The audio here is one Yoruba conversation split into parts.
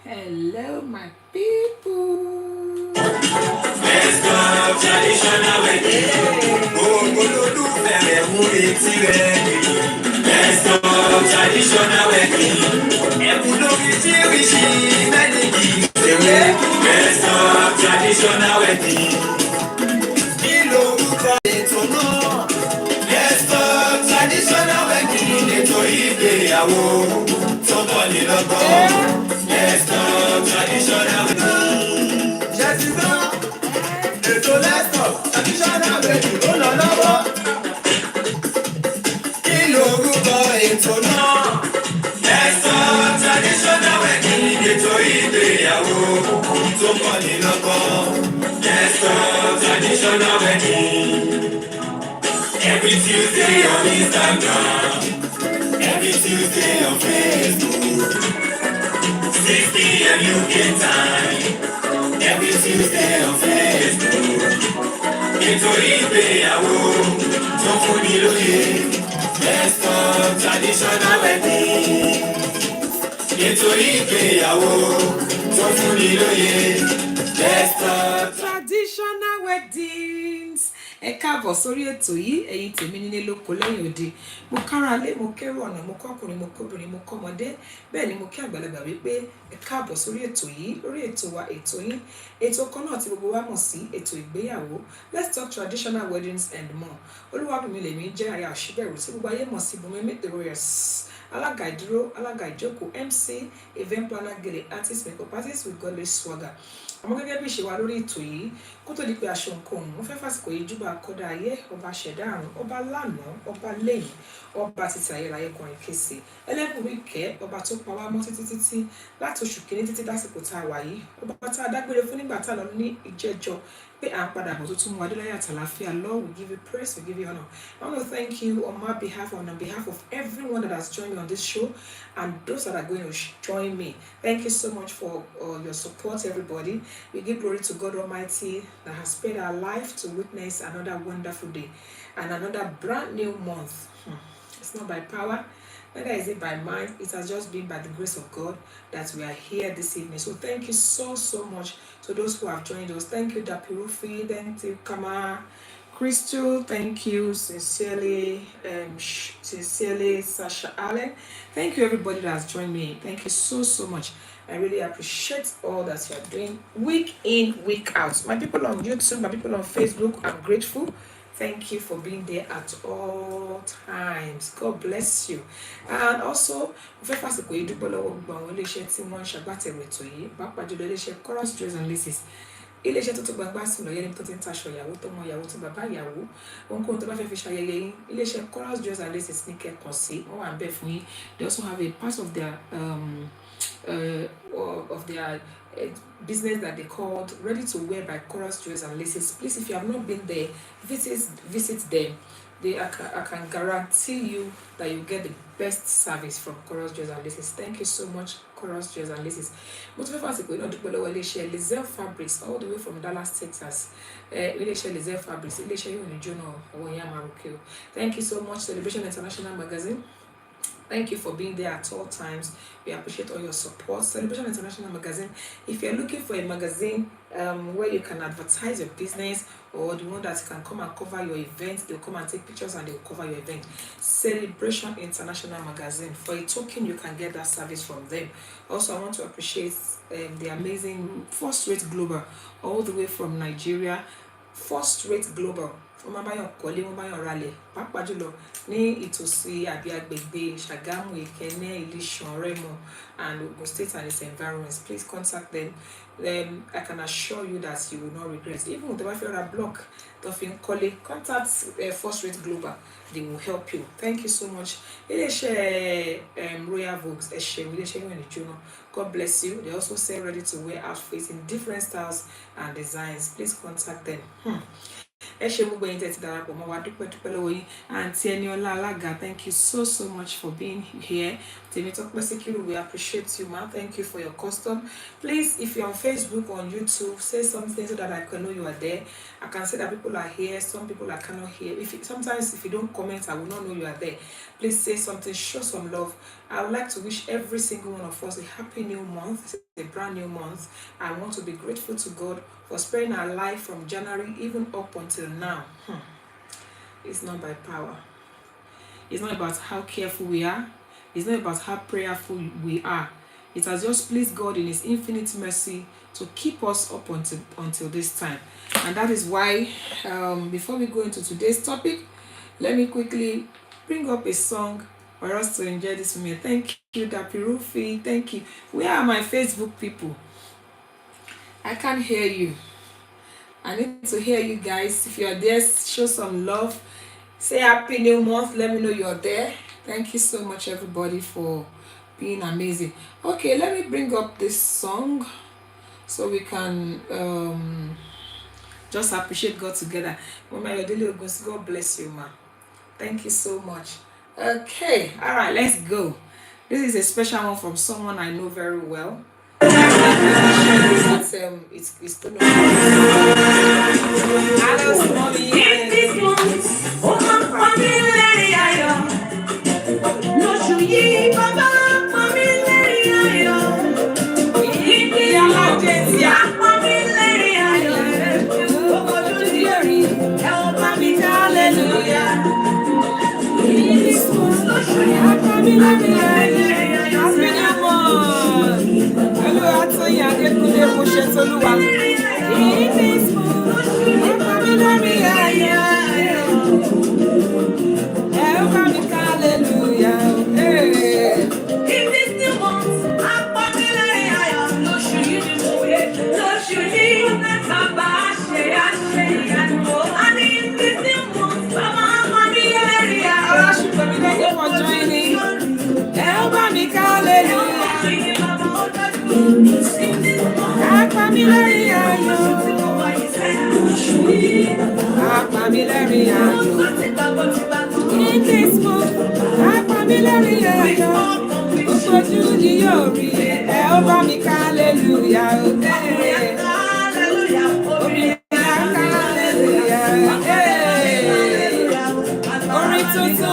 Hello, my people. Let's go traditional wedding. Let's go traditional wedding. Let's go traditional wedding. Let's go traditional wedding. Eto Igbeyawo tó bọ̀ ní lọ́gbọ̀n. Let's go traditional wedding. Ètò let's go traditional wedding ló lọ lọ́wọ́. Kí lorúkọ ètò náà? Let's go traditional wedding. Eto Igbeyawo tó bọ̀ ní lọ́gbọ̀n. Let's go traditional wedding. Every Tuesday on Instagram, every Tuesday on Facebook, 6 p.m. UK time, every Tuesday on Facebook. Eto Igbeyawo tó fún ni lóye, let's talk traditional wedding. Eto Igbeyawo tó fún ni lóye, let's talk Traditional weddings. Ẹ káàbọ̀ sórí ètò yìí, ẹ̀yin tèmi nílé lóko lẹ́yìn òde. Mo kára lé, mo kérò ọ̀nà, mo kọ́kùnrin, mo kóbìnrin, mo kọ́mọdé. Bẹ́ẹ̀ ni mo kí àgbàlagbà wípé ẹ káàbọ̀ sórí ètò yìí, lórí ètò wa, ètò yín. Ètò kan náà tí gbogbo wa mọ̀ sí ètò ìgbéyàwó. Let's talk traditional weddings and more. Olúwabùnmi lèmi jẹ́ aya Òṣìbẹ̀rù tí gbogbo ayé mọ̀ sí Bùnmi Meet the Royals. Alága ìdúró, alága ìjókòó, MC, event planner, gèlè, artist, makeup artist with godly swagger. Àmọ́ gẹ́gẹ́ bí ìṣe wa lórí ètò yìí, kó tó di pé aṣọ nǹkan òun, mo fẹ́ fàsìkò yìí júbà kọ́dá ayé, ọba ṣẹ̀dá àrùn, ọba lánàá, ọba lẹ́yìn, ọba títí ayérayé kọrin kése, ẹlẹ́bùrú ìkẹ́, ọba tó pa wá mọ́ títí láti oṣù kìíní títí lásìkò tá a wà yìí, ọba tá a dágbére fún nígbà tá a lọ ní ìjẹ́jọ́ pé à ń padà bọ̀ tó tún mú adéláyà àtàlàáfíà. Lord, we give you praise, we give you honor. I want to thank you on my behalf and on behalf of everyone that has joined me on this show and those that are going to join me. Thank you so much for your support, everybody. We give glory to God Almighty that has spared our life to witness another wonderful day and another brand new month. It's not by power, neither is it by mind. It has just been by the grace of God that we are here this evening. So thank you so much to those who have joined us. Thank you, Dapirufi, thank you, Kama, Crystal, thank you, sincerely, Sasha Allen. Thank you, everybody that has joined me. Thank you so much. I really appreciate all that you are doing week in, week out. My people on YouTube, my people on Facebook, I'm grateful. Thank you for being there at all times. God bless you. And also, mo fẹ́ fàsìkò yìí dúpẹ́ lọ́wọ́ gbogbo àwọn iléeṣẹ́ tí wọ́n ń ṣagbátẹrù ètò yìí, pàápàá jùlọ iléeṣẹ́ Chorus Dresses and Laces. Iléeṣẹ́ tó gbangba sùn lọ yẹn níbi tó ti ń taṣọ ìyàwó tó mọ ìyàwó tó bàbá ìyàwó. Ohunkóhun tó bá fẹ́ fi ṣayẹyẹ yín, iléeṣẹ́ Chorus Dresses and Laces ní kẹ́kọ̀ọ́ sí, wọ́n wà ń bẹ̀ fún yín. They also have a part of their business that they called Ready to Wear by Chorus Dresses and Laces. Please, if you have not been there, visit them. I can guarantee you that you get the best service from Chorus Dresses and Laces. Thank you so much, Chorus Dresses and Laces. Most of us are going to do Lizelle Fabrics all the way from Dallas, Texas. Lizelle Fabrics. Thank you so much, Celebration International Magazine. Thank you for being there at all times. We appreciate all your support. Celebration International Magazine. If you're looking for a magazine where you can advertise your business or the one that can come and cover your event, they'll come and take pictures and they'll cover your event. Celebration International Magazine. For a token, you can get that service from them. Also, I want to appreciate the amazing First Rate Global, all the way from Nigeria. First Rate Global. Wọ́n máa báyọ̀ kọ́lé, wọ́n báyọ̀ ralẹ̀, pàápàá jùlọ ní ìtòsí àbí agbègbè Ṣàgámù, Ìkẹ́nnẹ́, Ìlíṣàn, Rẹ́mọ, and Ogun State and its environments. Please contact them. I can assure you that you will not regret. Even if you have a block, contact First Rate Global. They will help you. Thank you so much. Royal Vogues, God bless you. They also sell ready to wear outfits in different styles and designs. Please contact them. ẹ ṣé gbogbo ẹ̀yin tẹ́ ti darapọ̀ mọ́ wa dúpẹ́ lọ́wọ́ yín. Àǹtí Ẹniọlá Alága, thank you so much for being here. Tèmítọ́pẹ́ Síkírù, we appreciate you, ma. Thank you for your custom. Please, if you're on Facebook or on YouTube, say something so that I can know you are there. I can see that people are here, some people I cannot hear. Sometimes if you don't comment, I will not know you are there. Please say something, show some love. I would like to wish every single one of us a happy new month. It's a brand new month. I want to be grateful to God for sparing our life from January even up until now. It's not by power. It's not about how careful we are. It's not about how prayerful we are. It has just pleased God in His infinite mercy to keep us up until this time. And that is why, before we go into today's topic, let me quickly bring up a song for us to enjoy this moment. Thank you, Dapirufi. Thank you. Where are my Facebook people? I can't hear you. I need to hear you guys. If you are there, show some love. Say happy new month. Let me know you're there. Thank you so much, everybody, for being amazing. Okay, let me bring up this song so we can just appreciate God together. God bless you, ma. Thank you so much. Okay, all right, let's go. This is a special one from someone I know very well. It's gonna be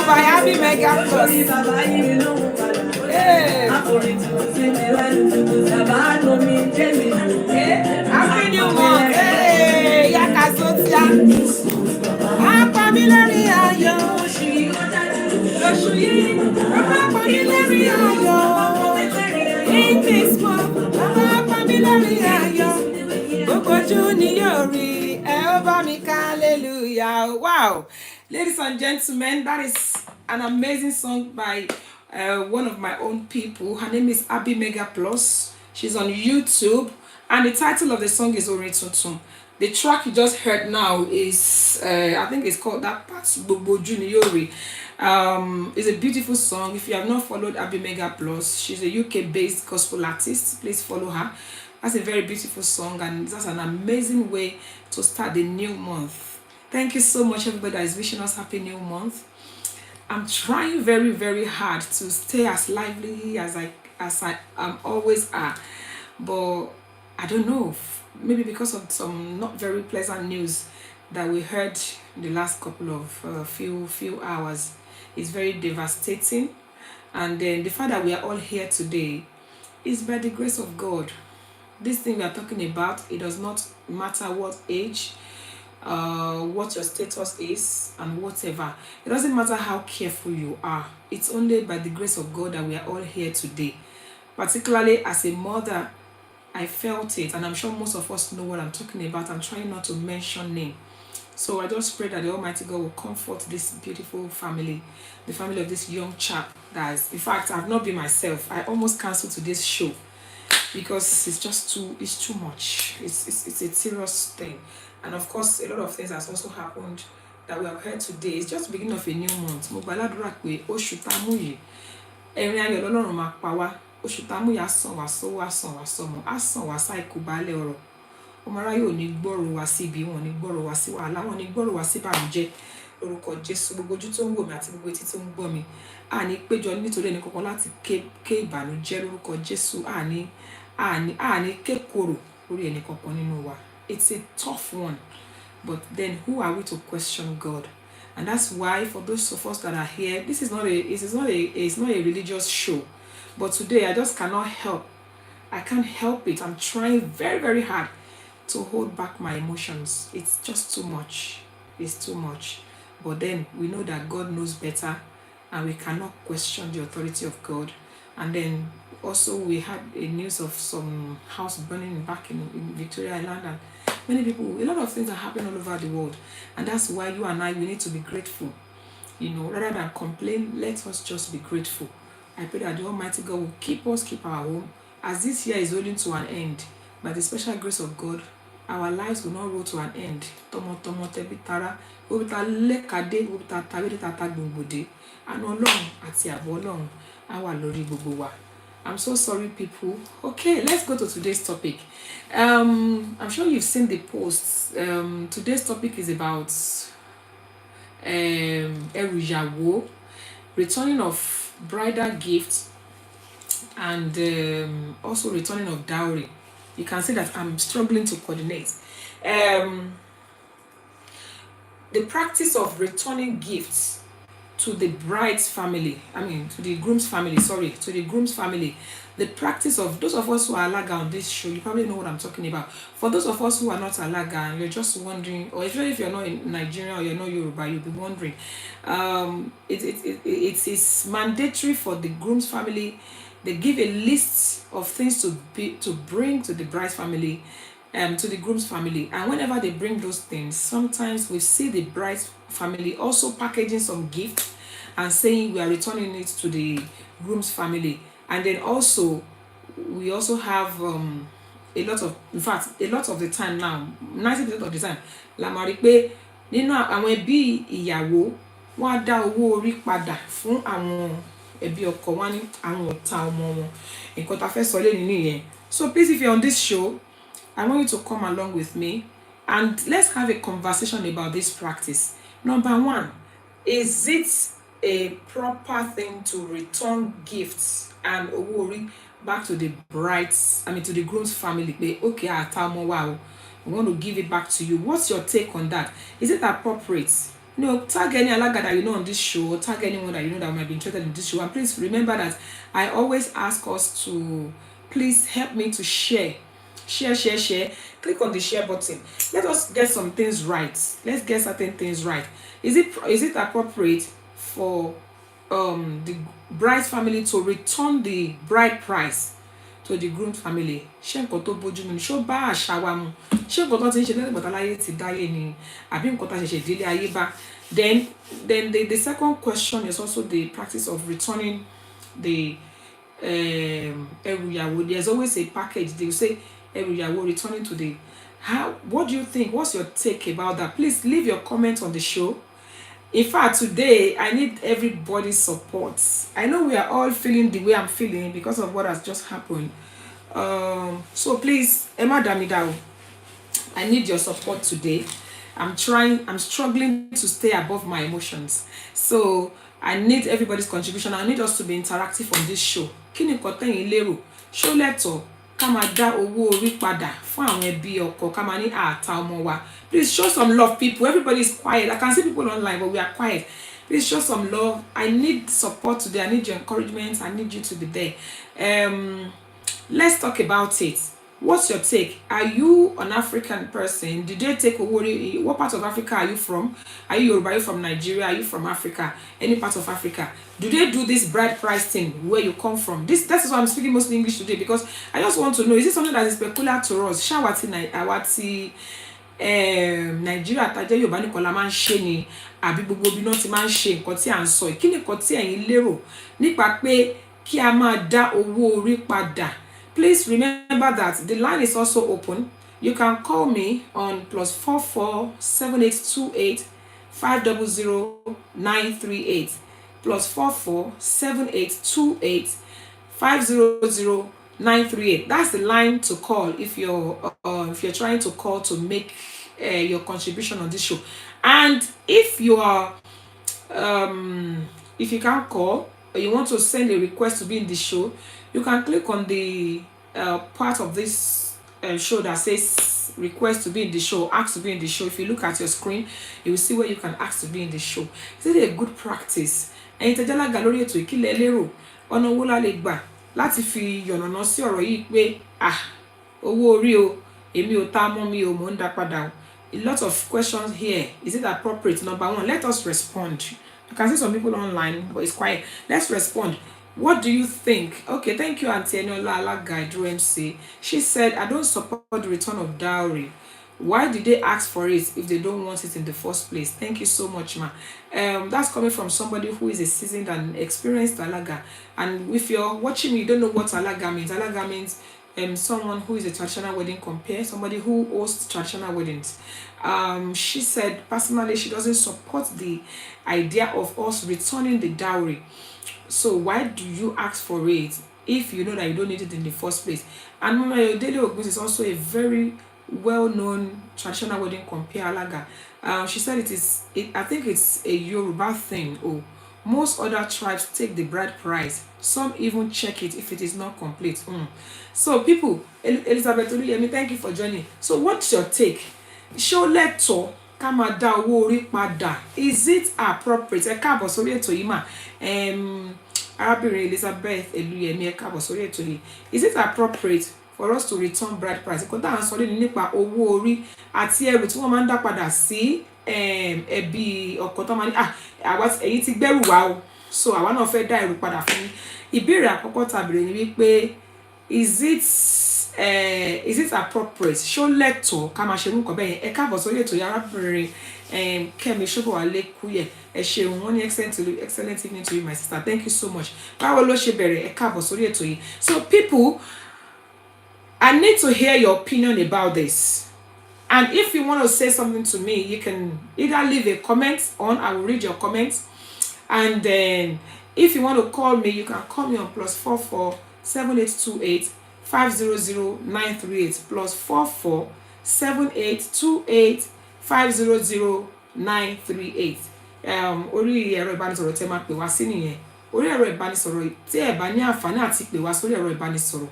by Abby Mega Plus. Happy New Month. Yakazotia. Apamilari ayo. Apamilari ayo. In this month, apamilari ayo. Okoju ni yori. Hallelujah. Wow. Ladies and gentlemen, that is an amazing song by one of my own people. Her name is Abby Mega Plus. She's on YouTube, and the title of the song is Orin Tuntun. The track you just heard now is I think it's called That Part Bobo Juniori. It's a beautiful song. If you have not followed Abby Mega Plus, she's a UK-based gospel artist. Please follow her. That's a very beautiful song, and that's an amazing way to start the new month. Thank you so much, everybody that is wishing us happy new month. I'm trying very, very hard to stay as lively as I always are, but I don't know, maybe because of some not very pleasant news that we heard in the last couple of few hours. It's very devastating, and then the fact that we are all here today is by the grace of God. This thing we are talking about, it does not matter what age, what your status is, and whatever. It doesn't matter how careful you are. It's only by the grace of God that we are all here today. Particularly as a mother, I felt it, and I'm sure most of us know what I'm talking about. I'm trying not to mention name. So I just pray that the Almighty God will comfort this beautiful family, the family of this young chap. Guys, in fact, I've not been myself. I almost canceled today's show because it's just too much. It's a serious thing. And of course, a lot of things has also happened that we have heard today. It's just the beginning of a new month. Mo gbàládùra pé oṣù tá mú yìí, ẹ̀rín ayọ̀ l'Ọlọ́run máa pa wá. Oṣù tá mú yìí á sàn wá sówó, á sàn wá sọ́mọ, á sàn wá sáìkú baálé ọrọ̀. ọmọ aráyé ò ní gbọ́rọ̀ wá sí ibi, wọn ò ní gbọ́rọ̀ wá sí wàhálà, wọn ò ní gbọ́rọ̀ wá sí ìbànújẹ́ lórúkọ Jésù. Gbogbo ojú tó ń wò mí àti gbogbo etí tó ń gbọ́ mi, àní péjọ nítorí ẹni kankan láti ké ìbànújẹ́ lórúkọ Jésù, àní ké korò lórí ẹni kankan nínú wa. It's a tough one, but then who are we to question God? And that's why for those of us that are here, it's not a religious show, but today I just cannot help. I can't help it. I'm trying very, very hard to hold back my emotions. It's just too much. It's too much. But then we know that God knows better, and we cannot question the authority of God. And then also we had a news of some house burning back in Victoria Island, and many people, a lot of things are happening all over the world. And that's why you and I, we need to be grateful. You know, rather than complain, let us just be grateful. I pray that the Almighty God will keep us, keep our home. As this year is rolling to an end, by the special grace of God, our lives will not roll to an end. I'm so sorry, people. Okay, let's go to today's topic. I'm sure you've seen the posts. Today's topic is about Eto Igbeyawo, returning of bridal gifts, and also returning of dowry. You can see that I'm struggling to coordinate. The practice of returning gifts to the bride's family, to the groom's family, the practice of those of us who are alaga on this show, you probably know what I'm talking about. For those of us who are not alaga and you're just wondering, or even if you're not in Nigeria or you're not Yoruba, you'll be wondering, it is mandatory for the groom's family. They give a list of things to bring to the bride's family, to the groom's family, and whenever they bring those things, sometimes we see the bride's family also packaging some gift and saying we are returning it to the groom's family. And then also we also have a lot of the time now, 90% of the time, la máa rí pé nínú àwọn ẹbí ìyàwó wọ́n á dá owó orí padà fún àwọn ẹbí ọkọ, wọ́n ní àwọn ọ̀tá ọmọ wọn. Nǹkan tá fẹ́ sọ lẹ́nu nìyẹn. So please, if you're on this show, I want you to come along with me and let's have a conversation about this practice. Number one, is it a proper thing to return gifts and owó back to the to the groom's family? Okay, wow, I want to give it back to you. What's your take on that? Is it appropriate? Tag any alaga that you know on this show, tag anyone that you know that might be interested in this show. And please remember that I always ask us to please help me to share. Click on the share button. Let us get some things right. Let's get certain things right. Is it appropriate for the bride's family to return the bride price to the groom family? Ṣé nǹkan tó bójúmu ni? Ṣó bá àṣà wa mu? Ṣé nǹkan tó ti ń ṣe lẹ́yìn bọ̀tá láyé ti dáyé ni? Àbí nǹkan tá ṣẹ̀ṣẹ̀ délé ayé bá? Then the second question is also the practice of returning the Eto Igbeyawo. There's always a package. They will say Eto Igbeyawo returning to the. What do you think? What's your take about that? Please leave your comment on the show. In fact, today I need everybody's support. I know we are all feeling the way I'm feeling because of what has just happened. So please, Emma Damidao, I need your support today. I'm struggling to stay above my emotions. So I need everybody's contribution. I need us to be interactive on this show. Kí ni nǹkan tẹ́yin lérò? Ṣó lẹ́tọ̀ọ́ ká máa dá owó orí padà fún àwọn ẹbí ọkọ, ká máa ní àtà ọmọ wa? Please show some love, people. Everybody is quiet. I can see people online, but we are quiet. Please show some love. I need support today. I need your encouragement. I need you to be there. Let's talk about it. What's your take? Are you an African person? Did they take owó? What part of Africa are you from? Are you Yoruba? Are you from Nigeria? Are you from Africa? Any part of Africa? Do they do this bride price thing where you come from? That is why I'm speaking mostly English today, because I just want to know, is it something that is peculiar to us? Shawati Nigeria tajẹ́ Yorùbá nìkan la máa ń ṣe ni, àbí gbogbo ibi náà ti máa ń ṣe nǹkan tí à ń sọ yìí? Kí ni nǹkan tí ẹ̀yin lérò nípa pé kí a máa dá owó orí padà? Please remember that the line is also open. You can call me on +44 7828 500 938 +44 7828 500 938. That's the line to call if you're trying to call to make your contribution on this show. And if you are if you can't call or you want to send a request to be in the show, you can click on the part of this show that says request to be in the show, ask to be in the show. If you look at your screen, you will see where you can ask to be in the show. Is it a good practice? Ẹ̀yin tẹ́jẹ́ lága lórí ètò ìkílẹ̀ lérò ọ̀nà owó la lè gbà láti fi yànnàná sí ọ̀rọ̀ yìí pé owó orí o èmi ò tá mọ́ mi ò mò ń dá padà o. A lot of questions here. Is it appropriate? Number one, let us respond. I can see some people online, but it's quiet. Let's respond. What do you think? Okay, thank you, Auntie Eniola Alaga Drew MC. She said, I don't support the return of dowry. Why did they ask for it if they don't want it in the first place? Thank you so much, ma. That's coming from somebody who is a seasoned and experienced Alaga. And if you're watching me, you don't know what Alaga means. Alaga means someone who is a traditional wedding compare, somebody who hosts traditional weddings. She said personally she doesn't support the idea of us returning the dowry. So why do you ask for it if you know that you don't need it in the first place? And Mama Yodele Ogun is also a very well-known traditional wedding compare Alaga. She said I think it's a Yoruba thing. Oh, most other tribes take the bride price. Some even check it if it is not complete. So people, Elizabeth Oluyemi, thank you for joining. So what's your take? Show lẹ́tọ̀ọ́ ká máa dá owó orí padà. Is it appropriate? Ẹ káàbọ̀ sórí ètò yìí mà. Arábìnrin Elizabeth Oluyemi, ẹ káàbọ̀ sórí ètò yìí. Is it appropriate for us to return bride price? Nǹkan tá à ń sọ lónìí nípa owó orí àti ẹrù tí wọ́n máa ń dá padà sí ẹbí ọkọ tó máa ní èyí ti gbẹ́rù wá o, so àwa náà fẹ́ dá ẹrù padà fún yín. Ìbéèrè àkọ́kọ́ tàbí ni wípé is it appropriate? Ṣó lẹ́tọ̀ọ́ ká máa ṣe nǹkan bẹ́ẹ̀ yẹn? Ẹ káàbọ̀ sórí ètò yàrá arábìnrin Kẹ́mi Ṣóbọ̀wálé Kúyẹ̀. Ẹ ṣeun, wọ́n ní excellent evening to you, my sister. Thank you so much. Báwo ló ṣe bẹ̀rẹ̀? Ẹ káàbọ̀ sórí ètò yìí. So people, I need to hear your opinion about this. And if you want to say something to me, you can either leave a comment on, I will read your comments. And then if you want to call me, you can call me on +44 7828 500 938 +44 7828 500 938. Orí ẹ̀rọ ìbánisọ̀rọ̀ tẹ́ máa pè wá sí nìyẹn. Orí ẹ̀rọ ìbánisọ̀rọ̀ tí ẹ bá ní àǹfààní àti pè wá sórí ẹ̀rọ ìbánisọ̀rọ̀.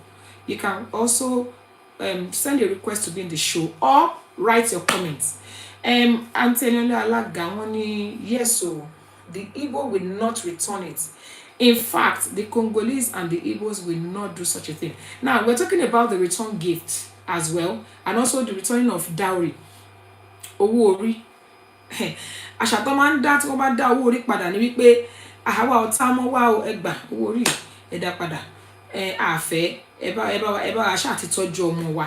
You can also send a request to be in the show or write your comments. Auntie Eniola Alaga wọ́n ní yes o, the Igbo will not return it. In fact, the Congolese and the Igbos will not do such a thing. Now, we're talking about the return gift as well, and also the returning of dowry. Owó orí. Àṣà tó máa ń dá tí wọ́n bá dá owó orí padà ní wípé àwa ọ̀tá mọ́ wá o, ẹ gbà owó orí ẹ dá padà. Àfẹ́ ẹ bá àṣà àti tọ́jú ọmọ wa.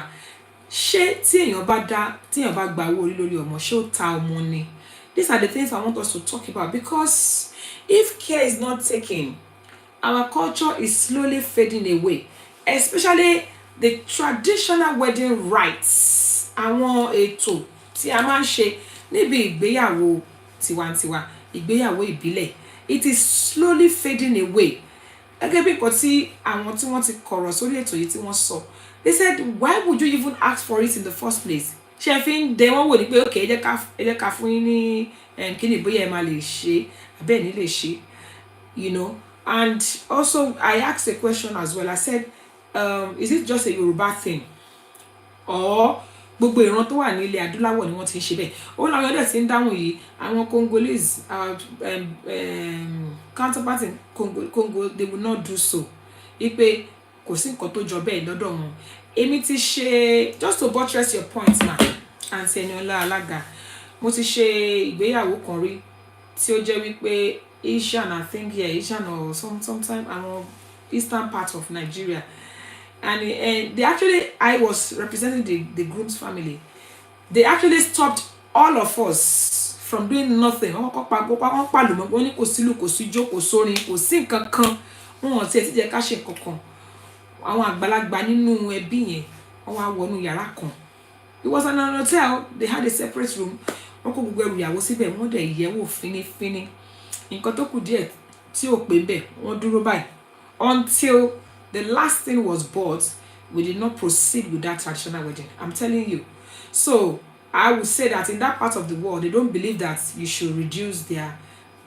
Ṣé tí èèyàn bá gba owó orí lórí ọmọ, ṣé ó ta ọmọ ni? These are the things I want us to talk about, because if care is not taken, our culture is slowly fading away, especially the traditional wedding rites. Àwọn ètò tí a máa ń ṣe níbi ìgbéyàwó tiwantiwa, ìgbéyàwó ìbílẹ̀, it is slowly fading away. Gẹ́gẹ́ bí nǹkan tí àwọn tí wọ́n ti kọ̀rọ̀ sórí ètò yìí tí wọ́n sọ, they said, why would you even ask for it in the first place? Ṣé fi ń dẹ wọ́n wò ní pé okay, ẹ jẹ́ ká fún yín ní kíni bóyá ẹ máa lè ṣe àbẹ́ẹ̀ ní lè ṣe, you know. And also I asked a question as well. I said, is it just a Yoruba thing, or gbogbo ìran tó wà ní ilẹ̀ adúláwọ̀ ni wọ́n ti ń ṣe bẹ́ẹ̀? Ó láwọn ọdẹ tí ń dáhùn yìí, àwọn Congolese counterpart in Congo, they will not do so. Ipe kò sí nǹkan tó jọ bẹ́ẹ̀ lọ́dọ̀ wọn. Èmi ti ṣe, just to buttress your point now, Auntie Eniola Alaga, mo ti ṣe ìgbéyàwó kan rí tí ó jẹ́ wípé Asian, I think Asian or sometime àwọn eastern part of Nigeria, and they actually, I was representing the groom's family. They actually stopped all of us from doing nothing. Wọ́n pàlù mọ́, wọ́n ní kò sílù, kò síjó, kò sórin, kò sí nǹkan kan. Wọ́n ò tiẹ̀ ti jẹ́ ká ṣe nǹkan kan. Àwọn àgbàlagbà nínú ẹbí yẹn wọ́n wá wọnú yàrá kan. It was an hotel. They had a separate room. Wọ́n kó gbogbo ẹrù ìyàwó síbẹ̀, wọ́n dẹ̀ yẹ̀wò fínífíní. Nǹkan tó kù díẹ̀ tí ò pé bẹ́ẹ̀, wọ́n dúró báyìí until the last thing was bought, we did not proceed with that traditional wedding. I'm telling you. So I would say that in that part of the world, they don't believe that you should reduce their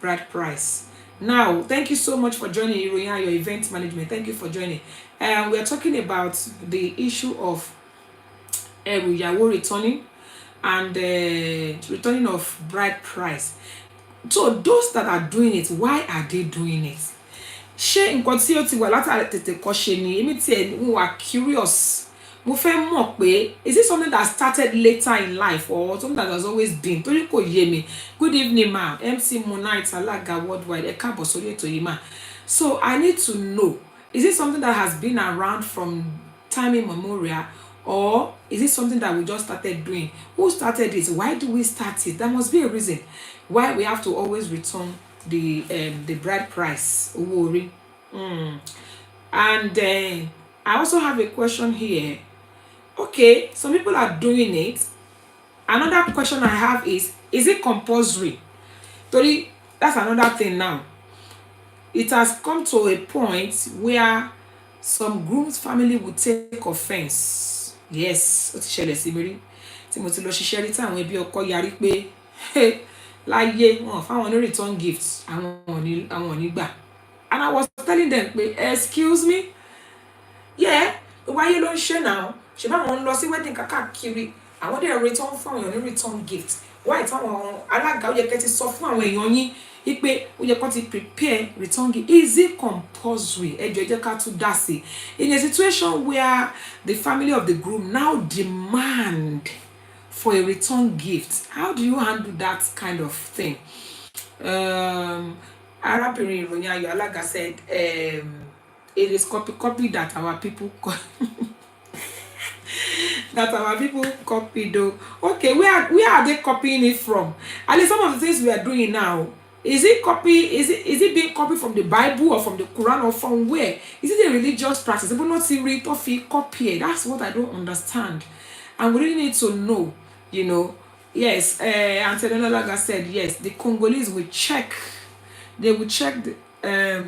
bride price. Now, thank you so much for joining Iroyin, your event management. Thank you for joining. We are talking about the issue of ẹrù ìyàwó returning and returning of bride price. So those that are doing it, why are they doing it? Ṣé nǹkan tí ó ti wà látàrí tètè kọ́ ṣe ni? Èmi tiẹ̀ mo wà curious. Mo fẹ́ mọ̀ pé is it something that started later in life or something that has always been? Torí kò yé mi. Good evening ma, MC Monite Alaga Worldwide, ẹ káàbọ̀ sórí ètò yìí ma. So I need to know, is it something that has been around from time immemorial or is it something that we just started doing? Who started it? Why do we start it? There must be a reason why we have to always return the bride price. Owó orí. And I also have a question here. Okay, some people are doing it. Another question I have is it compulsory? Tori, that's another thing now. It has come to a point where some groom's family would take offense. Yes, ó ti ṣẹlẹ̀ sí mi rí. Tí mo ti lọ ṣiṣẹ́ rí tí àwọn ẹbí ọkọ yarí pé láyé wọn fáwọn ní return gifts àwọn ò ní gbà. And I was telling them pé excuse me, yeah, wáyé ló ń ṣe now. Ṣé báwọn ń lọ sí wedding káàkiri àwọn dẹ̀ return fún àwọn ní return gift. Why táwọn alága ó yẹ kẹ́ ti sọ fún àwọn èèyàn yín wípé ó yẹ kó ti prepare return gift. Is it compulsory? Ẹ jọ̀ọ́ ẹ jẹ́ ká tún dá sí. In a situation where the family of the groom now demand for a return gift, how do you handle that kind of thing? Arábìnrin Ìròyìn Ayọ̀ Alága said it is copy that our people that our people copied though. Okay, where are they copying it from? At least some of the things we are doing now, is it being copied from the Bible or from the Quran or from where? Is it a religious practice? People not see read or feel copy. That's what I don't understand. And we really need to know, you know. Yes, Antonio Laga said yes, the Congolese will check. They will check the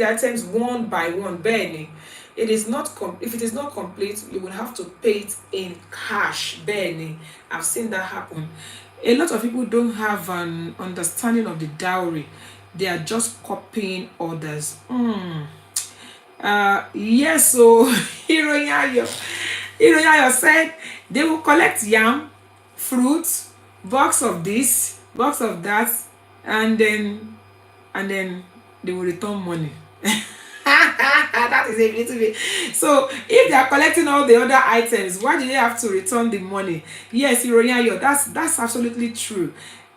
items one by one. Benny, it is not if it is not complete, you will have to pay it in cash. Benny, I've seen that happen. A lot of people don't have an understanding of the dowry. They are just copying others. Yes, so Hiroyayo said they will collect yam, fruit, box of this, box of that, and then they will return money. That is a little bit. So if they are collecting all the other items, why do they have to return the money? Yes, Iroyayo, that's absolutely true.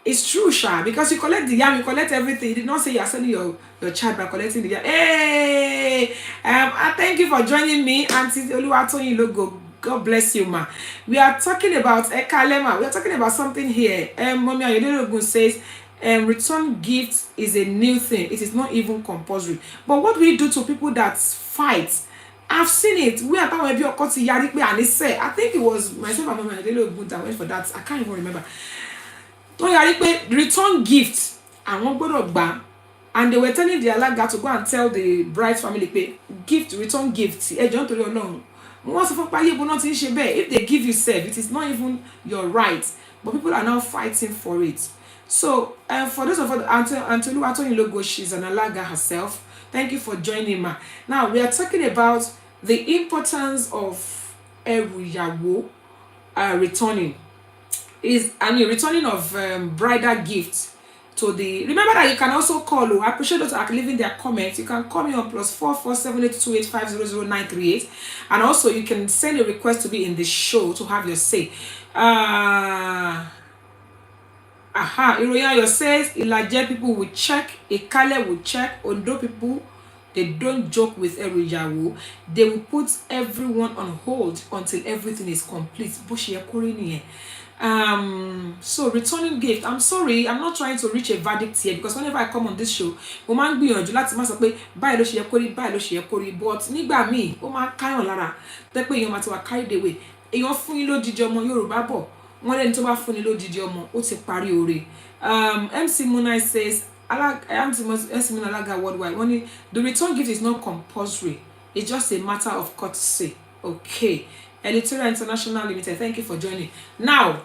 It's true, Sha, because you collect the yam, you collect everything. You did not say you are selling your child by collecting the yam. Hey, I thank you for joining me, Auntie Oluwatoyin Logo. God bless you, ma. We are talking about Ekalema. We are talking about something here. Mommy Ayodele says, return gift is a new thing. It is not even compulsory. But what do we do to people that fight? I've seen it. We are talking about I think it was myself and Mama Ayodele that went for that. I can't even remember. Return gift and they were telling the alaga to go and tell the bride's family return gift. If they give you serve, it is not even your right, but people are now fighting for it. So for those of us, Antolu Logo, she's an alaga herself. Thank you for joining me. Now we are talking about the importance of Eruyawo returning. Returning of bridal gifts to the. Remember that you can also call. I appreciate those that are leaving their comments. You can call me on +447828500938, and also you can send a request to be in the show to have your say. Iroyayo says Ilaje people will check, Ikale will check, Ondo people they don't joke with Eruyawo. They will put everyone on hold until everything is complete. So returning gift, I'm sorry, I'm not trying to reach a verdict here, because whenever I come on this show, o máa ń gbìyànjú láti máa sọ pé báyìí ló ṣe yẹ kó rí, báyìí ló ṣe yẹ kó rí, but nígbà míì ó máa káyàn lára tẹ́ pé èèyàn máa ti wà carried away. Èèyàn fún yín lódidi ọmọ, Yorùbá bọ̀ wọ́n lẹ́ni tó bá fún ni lódidi ọmọ ó ti parí oore. MC Monai says Alaga worldwide. When the return gift is not compulsory, it's just a matter of courtesy. Okay. Editorial International Limited, thank you for joining. Now,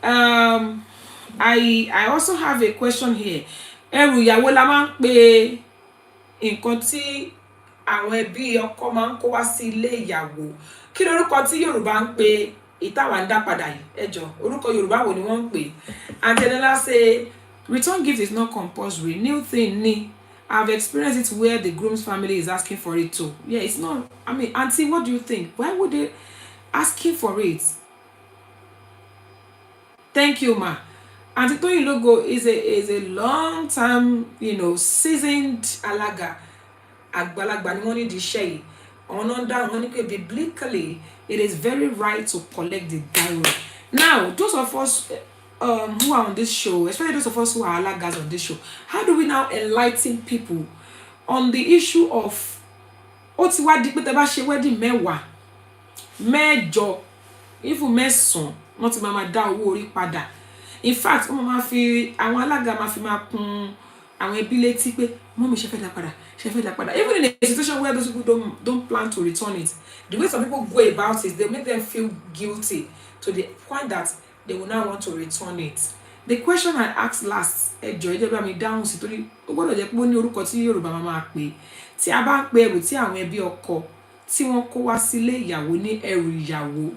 I also have a question here. Ẹrù ìyàwó la máa ń pe nǹkan tí àwọn ẹbí ọkọ máa ń kó wá sí ilé ìyàwó. Kí lorúkọ tí Yorùbá ń pe ìtawà ń dá padà yìí? Ẹ jọ̀ọ́, orúkọ Yorùbá wo ni wọ́n ń pè? And then say return gift is not compulsory. New thing ni. I've experienced it where the groom's family is asking for it too. Yeah, it's not. I mean, Auntie, what do you think? Why would they asking for it? Thank you, ma. Auntie Toyin Logo is a long time, seasoned alaga. Àgbàlagbà ni wọ́n ní di iṣẹ́ yìí. Ọ̀nà wọ́n ní pé biblically, it is very right to collect the dowry. Now, those of us who are on this show, especially those of us who are alagas on this show, how do we now enlighten people on the issue of ó ti wá di pé tẹ́ bá ṣe wedding mẹ́wàá, mẹ́jọ, even mẹ́sàn-án, wọ́n ti máa dá owó orí padà. In fact, wọ́n máa fi àwọn alága máa fi máa kún àwọn ẹbí létí pé mọ́mí ṣe fẹ́ dá padà, ṣe fẹ́ dá padà. Even in a situation where those people don't plan to return it, the way some people go about it, they make them feel guilty to the point that they will now want to return it. The question I asked last, ẹ bá mi dáhùn sí torí ó gbọ́dọ̀ jẹ́ pé ó ní orúkọ tí Yorùbá máa pè. Tí a bá ń pe ẹrù tí àwọn ẹbí ọkọ tí wọ́n kó wá sílé ìyàwó ní ẹrù ìyàwó,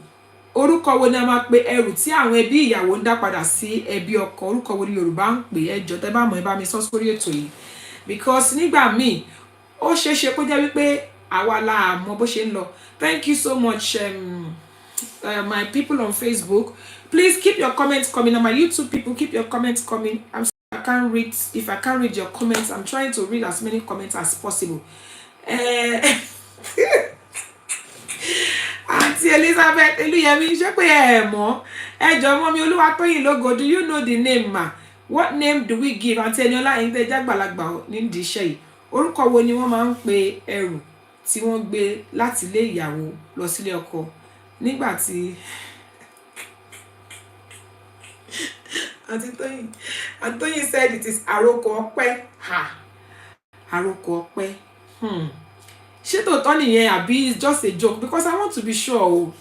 orúkọ wo ni a máa pe ẹrù tí àwọn ẹbí ìyàwó ń dá padà sí ẹbí ọkọ? Orúkọ wo ni Yorùbá ń pè? Ẹ jọ̀ọ́ tẹ́ bá mọ̀ ẹ bá mi sọ sórí ètò yìí, because nígbà míì ó ṣeéṣe kó jẹ́ wípé àwa la mọ̀ bó ṣe ń lọ. Thank you so much, my people on Facebook. Please keep your comments coming. And my YouTube people, keep your comments coming. If I can't read your comments, I'm trying to read as many comments as possible. Auntie Elizabeth Eluyemi, ṣé pé ẹ mọ̀? Ẹ jọ̀ọ́ mọ́mí Olúwatóyìn Lógo, do you know the name, ma? What name do we give? Auntie Eniola ẹ̀yin tẹ́ jẹ́ àgbàlagbà nídìí iṣẹ́ yìí. Orúkọ wo ni wọ́n máa ń pe ẹrù tí wọ́n gbé láti ilé ìyàwó lọ sílé ọkọ nígbà tí Antoyin said it is àrokò ọpẹ́. Àrokò ọpẹ́. Ṣé tòótọ́ nìyẹn àbí it's just a joke? Because I want to be sure,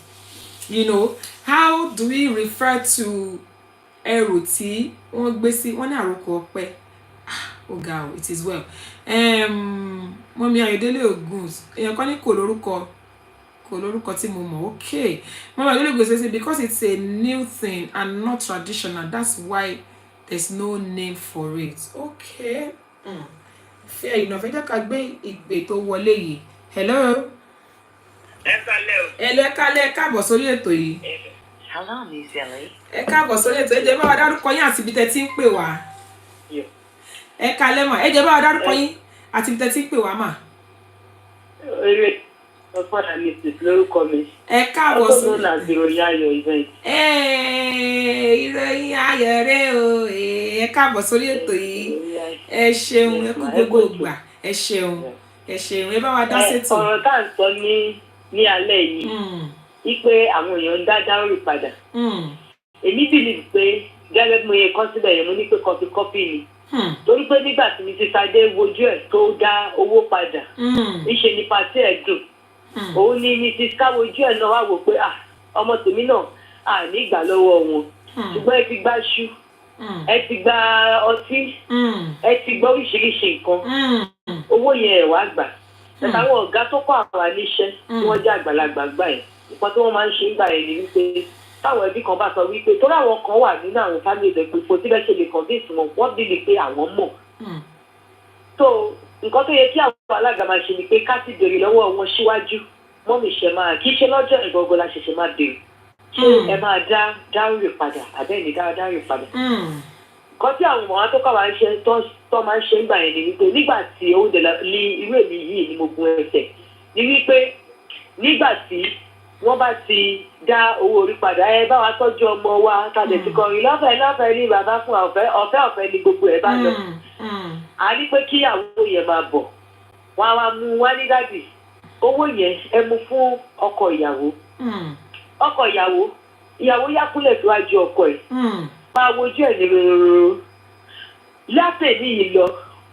how do we refer to ẹrù tí wọ́n gbé sí wọ́n ní àrokò ọpẹ́? Oh God, it is well. Mọ́mí Ayọ̀délé Ògùn, èèyàn kan ní kò lórúkọ tí mo mọ̀. Okay. Mọ́mí Ayọ̀délé Ògùn says because it's a new thing and not traditional, that's why there's no name for it. Okay. Fair enough. Ẹ jẹ́ ká gbé ìpè tó wọlé yìí. Hello. Ẹ kálẹ́ káàbọ̀ sórí ètò yìí. Hello, Miss Ellie. Ẹ káàbọ̀ sórí ètò. Ẹ jẹ́ bá wa dárúkọ yín àti ibi tẹ́ ti ń pè wá. Ẹ kálẹ́ mà. Ẹ jẹ́ bá wa dárúkọ yín àti ibi tẹ́ ti ń pè wá mà. Ọ̀pọ̀lọpọ̀ mi ti lórúkọ mi. Ẹ káàbọ̀ sórí. Ọ̀pọ̀lọpọ̀ náà ìròyìn ayọ̀ event. Ìròyìn ayọ̀ rẹ o. Ẹ káàbọ̀ sórí ètò yìí. Ẹ ṣeun, ẹ kú gbogbo ìgbà. Ẹ ṣeun. Ẹ bá wa dá sétò. Ọ̀rọ̀ tá à ń sọ ní alẹ́ yìí wípé àwọn èèyàn ń dá dáwọ́rì padà. Èmi believe pé gẹ́gẹ́ bí mo yẹ kọ́ síbẹ̀ yẹn mo ní pé kọ́pì ni. Torí pé nígbà tí Mrs. Adé wojú ẹ̀ tó dá owó padà, níṣe ni pàtí ẹ̀ dùn. Òun ni Mrs. Ká wojú ẹ̀ náà wá wò pé ọmọ tèmi náà ní ìgbà lọ́wọ́ wọn. Ṣùgbọ́n ẹ ti gbá ṣú, ẹ ti gba ọtí, ẹ ti gbọ́ oríṣiríṣi nǹkan. Owó yẹn ẹ̀ wá gbà. Àwọn ọ̀gá tó kọ́ àwọn àníṣẹ́ tí wọ́n jẹ́ àgbàlagbà gbà ẹ̀. Nǹkan tí wọ́n máa ń ṣe ń gbà ẹ̀ ni wípé táwọn ẹbí kan bá sọ wípé torí àwọn kan wà nínú àwọn fámìlì rẹ̀ pé kò síbẹ̀ ṣe lè convince wọn, wọ́n bí lè pé àwọn mọ̀. So nǹkan tó yẹ kí àwọn alága máa ṣe ni pé ká ti béèrè lọ́wọ́ wọn síwájú mọ́mì ṣe máa kì í ṣe lọ́jọ́ ìgbọ̀ngàn la ṣẹ̀ṣẹ̀ máa béèrè. Ṣé ẹ máa dá dáwọ́rì padà àbẹ́ẹ̀ni dáwọ́rì padà? Nǹkan tí àwọn ọmọ tó kọ́ máa ń ṣe tó máa ń ṣe ń gbà yẹn ni wípé nígbà tí oúnjẹ ní irú èmi yìí ni mo gun ẹsẹ̀ ni wípé nígbà tí wọ́n bá ti dá owó orí padà ẹ bá wa tọ́jú ọmọ wa tàbí ti kọrin lọ́fẹ̀ẹ́ ní bàbá fún ọ̀fẹ́ ní gbogbo ẹ̀ bá lọ. A ní pé kí àwọn yẹn máa bọ̀ wọ́n á wá mú wá ní dádì owó yẹn ẹ mú fún ọkọ ìyàwó. Ọkọ ìyàwó yá kúlẹ̀ tó wájú ọkọ ẹ̀ máa wojú ẹ̀ ní rororo láti ní yìí lọ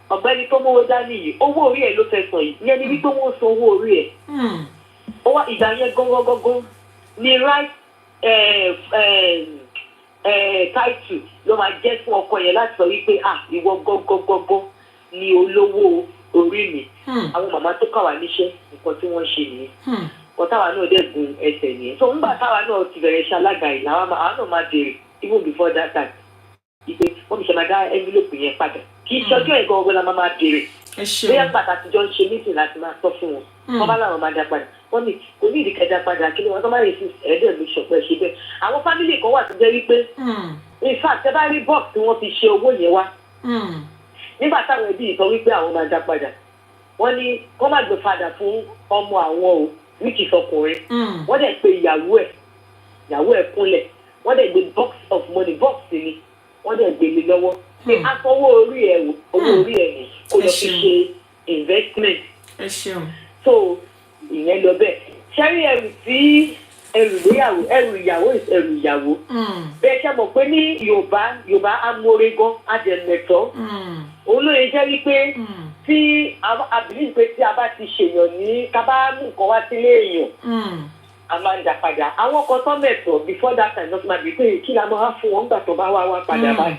ọ̀gbẹ́ni tó mówó dání yìí owó orí ẹ̀ ló fẹ́ sọ yìí ìyẹn ni wípé wọ́n san owó orí ẹ̀ ó wá ìgbà yẹn gángan ni right title ló máa jẹ́ fún ọkọ yẹn láti sọ wípé ìwọ gángan ni olówó orí mi àwọn màmá tó kà wá níṣẹ́ nǹkan tí wọ́n ṣe nìyẹn wọ́n táwa náà dẹ̀ gun ẹsẹ̀ nìyẹn so nígbà táwa náà ti bẹ̀rẹ̀ iṣẹ́ alága yìí làwọn náà máa bèrè even before that time ìpè wọ́n mi ṣe máa dá envelope yẹn padà kì í ṣọjọ́ ẹ̀gọ́ ọgbọ́n la máa bèrè bóyá pàtàkì jọ ń ṣe meeting láti máa sọ fún wọn wọ́n bá láwọn máa dá padà wọ́n ní kò ní ìdíkẹ́ dá padà kí ni wọ́n tó máa yẹ sí ẹ̀ẹ́dẹ̀ ló ṣọpẹ́ ṣe bẹ́ẹ̀ àwọn fámìlì kan wà tó jẹ́ wípé in fact ẹ bá rí box tí wọ́n fi ṣe owó yẹn wá nígbà táwọn ẹbí yìí sọ wípé àwọn máa dá padà wọ́n ní kó má gbé padà fún ọmọ àwọn o which is ọkùnrin wọ́n dẹ̀ pe ìyàwó ẹ̀ kúnlẹ̀ wọ́n dẹ̀ gbé box of money box ni wọ́n dẹ̀ gbé mi lọ́wọ́ pé asanwó orí ẹ̀ ni kó lọ fi ṣe investment. So ìyẹn lọ bẹ́ẹ̀ ṣẹ́rí ẹrù ìyàwó bẹ́ẹ̀ ṣe mọ̀ pé ní Yorùbá amóore gan adẹ̀mẹ̀tọ́ òun ló yẹ jẹ́ wípé tí àbílí pé tí a bá ti ṣèyàn ní ká bá mú nǹkan wá sílé èèyàn a máa ń dà padà àwọn kan tán mẹ̀tọ́ before that time lọ́sọ̀ máa bí pé kí la máa fún wọn nígbà tó bá wá padà báyìí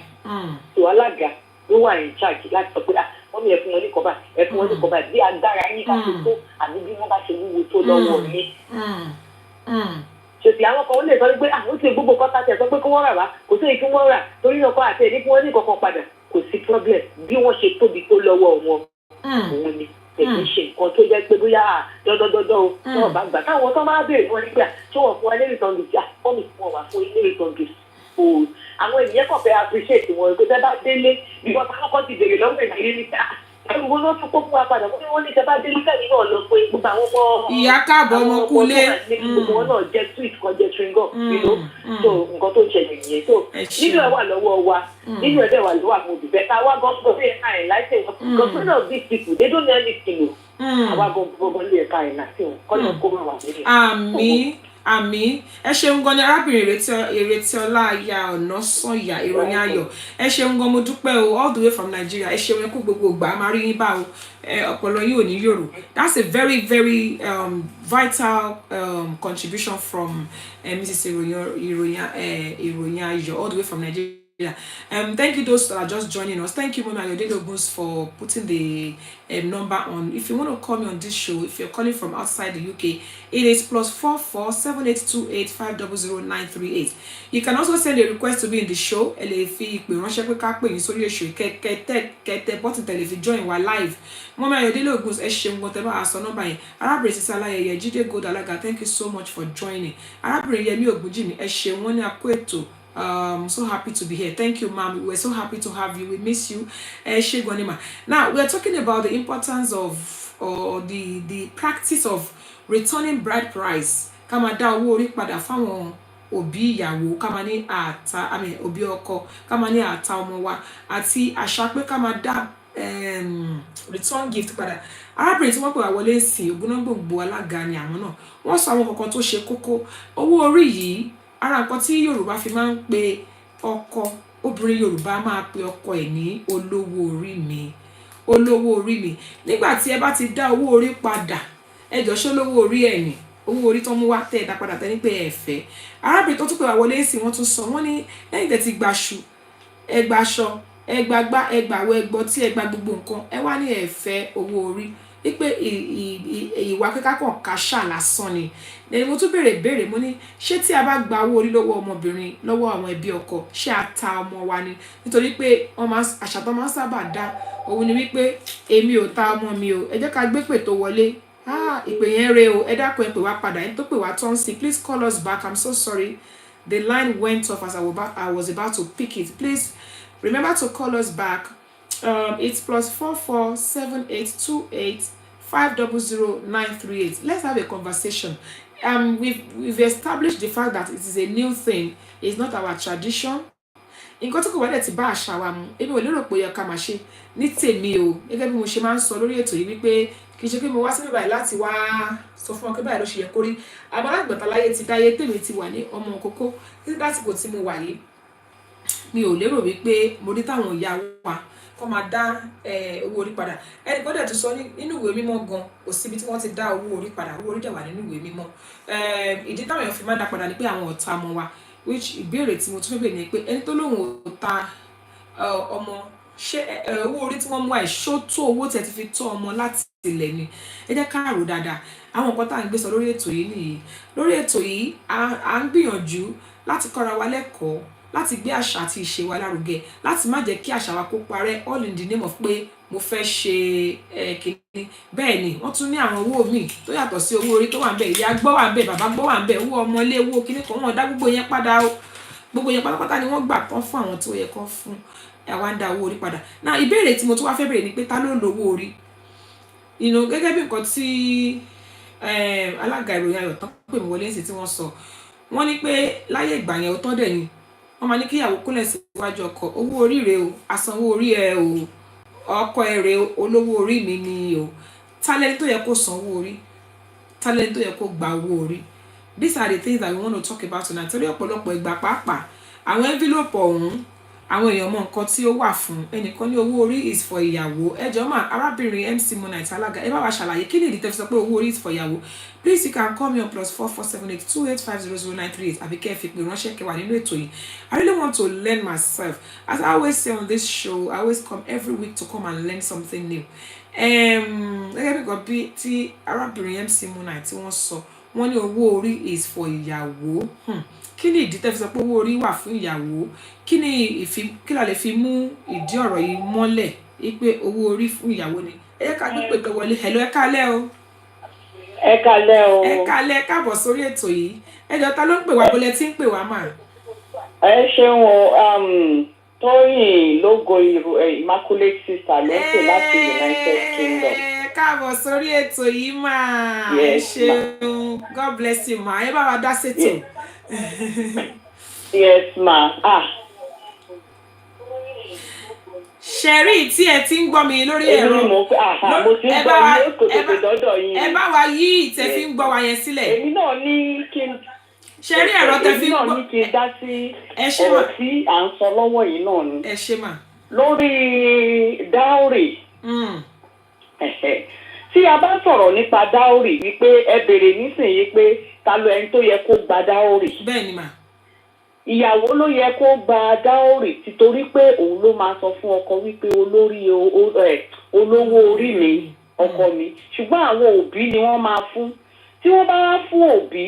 tó alága ló wà in charge láti sọ pé wọ́n mi ẹ̀ fún wọn ní kọ́bà ẹ̀ fún wọn ní kọ́bà bí agbára yín ká ṣe tó àbí bí wọ́n bá ṣe wúwo tó lọ́wọ́ mi. ṣèṣì àwọn kan ó lè sọ pé ó ti gbogbo kọ́ta tẹ̀ sọ pé kí wọ́n rà wá kò sí èyí kí wọ́n rà torí náà kọ́ àti ẹ̀ní kí wọ́n ní kankan padà kò sí problem bí wọ́n ṣe tóbi tó lọ́wọ́ wọn òun ni èyí ṣe nǹkan tó jẹ́ pé bóyá dọ́dọ́dọ́dọ́ o wọ́n bá gbà táwọn tó máa béèrè wọn nígbà tí wọ́n fún wa lé return gift fọ́ọ̀mù fún wọn wà fún ilé return gift àwọn ènìyàn kàn fẹ́ appreciate wọn pé tẹ́ bá délé ìwọ táwọn ti béèrè lọ́wọ́ ìgbàlè níta ẹrù wọn ló tún kó fún wa padà wọ́n ní tẹ́ bá délé kẹ́yìn náà lọ pé gbogbo àwọn ọmọ ìyá káàbọ̀ ọmọ kúlé gbogbo wọn náà jẹ́ sweet kan jẹ́ chewing gum so nǹkan tó ń ṣẹlẹ̀ nìyẹn so nínú ẹ̀ wà lọ́wọ́ wa nínú ẹ̀ dẹ̀ wà lọ́wọ́ àwọn òbí bẹ́ẹ̀ ká wá gọ́ọ̀sọ̀ sí ẹ̀ka ẹ̀ láìsẹ̀ wọn gọ́ọ̀sọ̀ náà big people they don't know anything o àwa gbogbo lè ẹ̀ka ẹ̀ láti wọn kọ́lọ̀ kó máa wà nílẹ̀. àmì ẹ ṣeun gan ni arábìnrin ìrètí ọlá aya ọ̀nà sànyà ìròyìn ayọ̀ ẹ ṣeun gan mo dúpẹ́ o all the way from Nigeria ẹ ṣeun ẹkú gbogbo ìgbà máa rí yín bá o ọpọlọ yìí ò ní yòrò that's a very very vital contribution from Mrs. ìròyìn ayọ̀ all the way from Nigeria. Thank you those that are just joining us. Thank you, Mama Ayodele Oguns, for putting the number on. If you want to call me on this show, if you're calling from outside the UK, it is +44 7828 500 938. You can also send a request to be in the show. Join while live. Mama Ayodele Oguns, thank you so much for joining. So happy to be here. Thank you, ma'am. We're so happy to have you. We miss you. Now, we're talking about the importance of or the practice of returning bride price. Kama da owó orí padà fáwọn òbí ìyàwó, kama ní ata, òbí ọkọ, kama ní ata ọmọ wa, àti àṣà pé kama da return gift padà. Arábìnrin tí wọ́n pè wá wọlé sí ògúnnágbòǹgbò alága ni àwọn náà. Wọ́n sọ àwọn kankan tó ṣe kókó. Owó orí yìí ara nǹkan tí Yorùbá fi máa ń pe ọkọ obìnrin Yorùbá máa pe ọkọ ẹ̀ ní olówó orí mi nígbà tí ẹ bá ti dá owó orí padà ẹ jọ ṣó lówó orí ẹ̀ ní owó orí tó mú wá tẹ́ ẹ dá padà tẹ́ ní pé ẹ fẹ́ arábìnrin tó tún pè wá wọlé sí wọ́n tún sọ wọ́n ní lẹ́yìn tẹ́ ti gbaṣu ẹ gbaṣọ ẹ gbagbá ẹ gbàwọ ẹ gbọ́ tí ẹ gba gbogbo nǹkan ẹ wá ní ẹ fẹ́ owó orí wípé ìwà kíkà kan kàṣà lásán ni lẹ́yìn mo tún béèrè mo ní ṣé tí a bá gba owó orí lọ́wọ́ ọmọbìnrin lọ́wọ́ àwọn ẹbí ọkọ ṣé a ta ọmọ wa ni nítorí pé àṣà tó máa ń sábà dá òun ni wípé èmi ò ta ọmọ mi o ẹ jẹ́ ká gbé pè tó wọlé ìpè yẹn re o ẹ dákun ẹ pè wá padà ẹ tó pè wá tán sí please call us back. I'm so sorry the line went off as I was about to pick it. Please remember to call us back. It's +44 7828 500 938. Let's have a conversation. We've established the fact that it is a new thing. It's not our tradition. Nǹkan tó kò wá dẹ̀ ti bá àṣà wa mu èmi ò lérò pé ó yẹ ká máa ṣe ní tèmi o gẹ́gẹ́ bí mo ṣe máa ń sọ lórí ètò yìí wípé kì í ṣe pé mo wá síbí báyìí láti wá sọ fún wọn pé báyìí ló ṣe yẹ kó rí àmọ́ lágbàtà láyé ti dáyé tèmi ti wà ní ọmọ kókó títí lásìkò tí mo wà yìí mi ò lérò wípé mo rí táwọn ìyá wa kó máa dá owó orí padà. Ẹnì kan dẹ̀ tún sọ nínú ìwé mímọ́ gan kò síbi tí wọ́n ti dá owó orí padà, owó orí dẹ̀ wà nínú ìwé mímọ́. Ìdí táwọn èèyàn fi máa dá padà ni pé àwọn ọ̀tá ọmọ wa, which ìbéèrè tí mo tún fẹ́ bèèrè ni pé ẹni tó lóun ò ta ọmọ, ṣé owó orí tí wọ́n mú àìṣó tó owó tí ẹ ti fi tọ́ ọmọ láti ilẹ̀ ni? Ẹ jẹ́ ká rò dáadáa. Àwọn nǹkan tá à ń gbé sọ lórí ètò yìí nìyí. Lórí ètò yìí à ń gbìyànjú láti kọ́ra wa lẹ́kọ̀ọ́, láti gbé àṣà àti ìṣe wa lárugẹ, láti má jẹ́ kí àṣà wa kó parẹ́ all in the name of pé mo fẹ́ ṣe kìíní. Bẹ́ẹ̀ ni wọ́n tún ní àwọn owó míì tó yàtọ̀ sí owó orí tó wà ń bẹ̀. Ìyá gbọ́ wà ń bẹ̀, bàbá gbọ́ wà ń bẹ̀, owó ọmọ ilé, owó kíní kan, wọ́n dá gbogbo yẹn padà o. Gbogbo yẹn pátápátá ni wọ́n gbà tán fún àwọn tó yẹ kán fún. Àwa ń dá owó orí padà. Náà ìbéèrè tí mo tún wá fẹ́ bèèrè ni pé ta ló lo owó orí? Gẹ́gẹ́ bí nǹkan tí alága ìròyìn ayọ̀ tán pè mí wọlé sí tí wọ́n sọ, wọ́n ní pé láyé ìgbà yẹn ó tọ́ dẹ̀ ni wọ́n máa ní kí ìyàwó kúnlẹ̀ síwájú ọkọ, owó orí rẹ̀ o, àsanwó orí ẹ o, ọkọ ẹ rẹ̀ olówó orí mi ni o. Talent tó yẹ kó sanwó orí, talent tó yẹ kó gba owó orí. These are the things that we want to talk about tonight. Torí ọ̀pọ̀lọpọ̀ ìgbà pàápàá àwọn envelope ọ̀hún àwọn èèyàn mọ nǹkan tí ó wà fún. Ẹnìkan ní owó orí is for ìyàwó. Ẹ jọ̀ọ́ mà, arábìnrin MC Monite alága, ẹ bá wa ṣàlàyé kí ni ìdí tẹ́ fi sọ pé owó orí is for ìyàwó. Please you can call me on +447828500938 àbí kẹ́ ẹ fi pè ránṣẹ́ kẹ́ wà nínú ètò yìí. I really want to learn myself. As I always say on this show, I always come every week to come and learn something new. Gẹ́gẹ́ bí nǹkan bí tí arábìnrin MC Monite tí wọ́n sọ, wọ́n ní owó orí is for ìyàwó. Kí ni ìdí tẹ́ fi sọ pé owó orí wà fún ìyàwó? Kí la lè fi mú ìdí ọ̀rọ̀ yìí mọ́lẹ̀ pé owó orí fún ìyàwó ni? Ẹ jẹ́ ká gbé pèpè wọlé. Hello, ẹ káalẹ́ o. Ẹ káalẹ́ o. Ẹ káalẹ́, káàbọ̀ sórí ètò yìí. Ẹ jọ̀ọ́ ta ló ń pè wá, bólẹ̀ tí ń pè wá mà? Ẹ ṣeun o, Tóyìn Lógo Immaculate Sister ló ń pè láti United Kingdom. Káàbọ̀ sórí ètò yìí mà. Ẹ ṣeun. God bless you ma. Ẹ bá wa dá sétò. Yes ma. Ṣẹ̀rí tí ẹ ti ń gbọ́ mi lórí ẹ̀rọ. Mo ti ń gbọ́ ní òkòtò dọ́dọ̀ yín. Ẹ bá wa yí ìtẹ́ fi ń gbọ́ wa yẹn sílẹ̀. Èmi náà ní kí n. Ṣẹ̀rí ẹ̀rọ tẹ́ fi ń gbọ́. Èmi náà ní kí n dá sí ọ̀rọ̀ tí à ń sọ lọ́wọ́ yìí náà ni. Ẹ ṣé mà. Lórí Dowry. Tí a bá sọ̀rọ̀ nípa Dowry wípé ẹ bèrè nísìnyí pé ta ló ẹni tó yẹ kó gba Dowry. Bẹ́ẹ̀ ni mà. Ìyàwó ló yẹ kó gba Dowry títorí pé òun ló máa sọ fún ọkọ wípé olówó orí mi ọkọ mi, ṣùgbọ́n àwọn òbí ni wọ́n máa fún. Tí wọ́n bá wá fún òbí,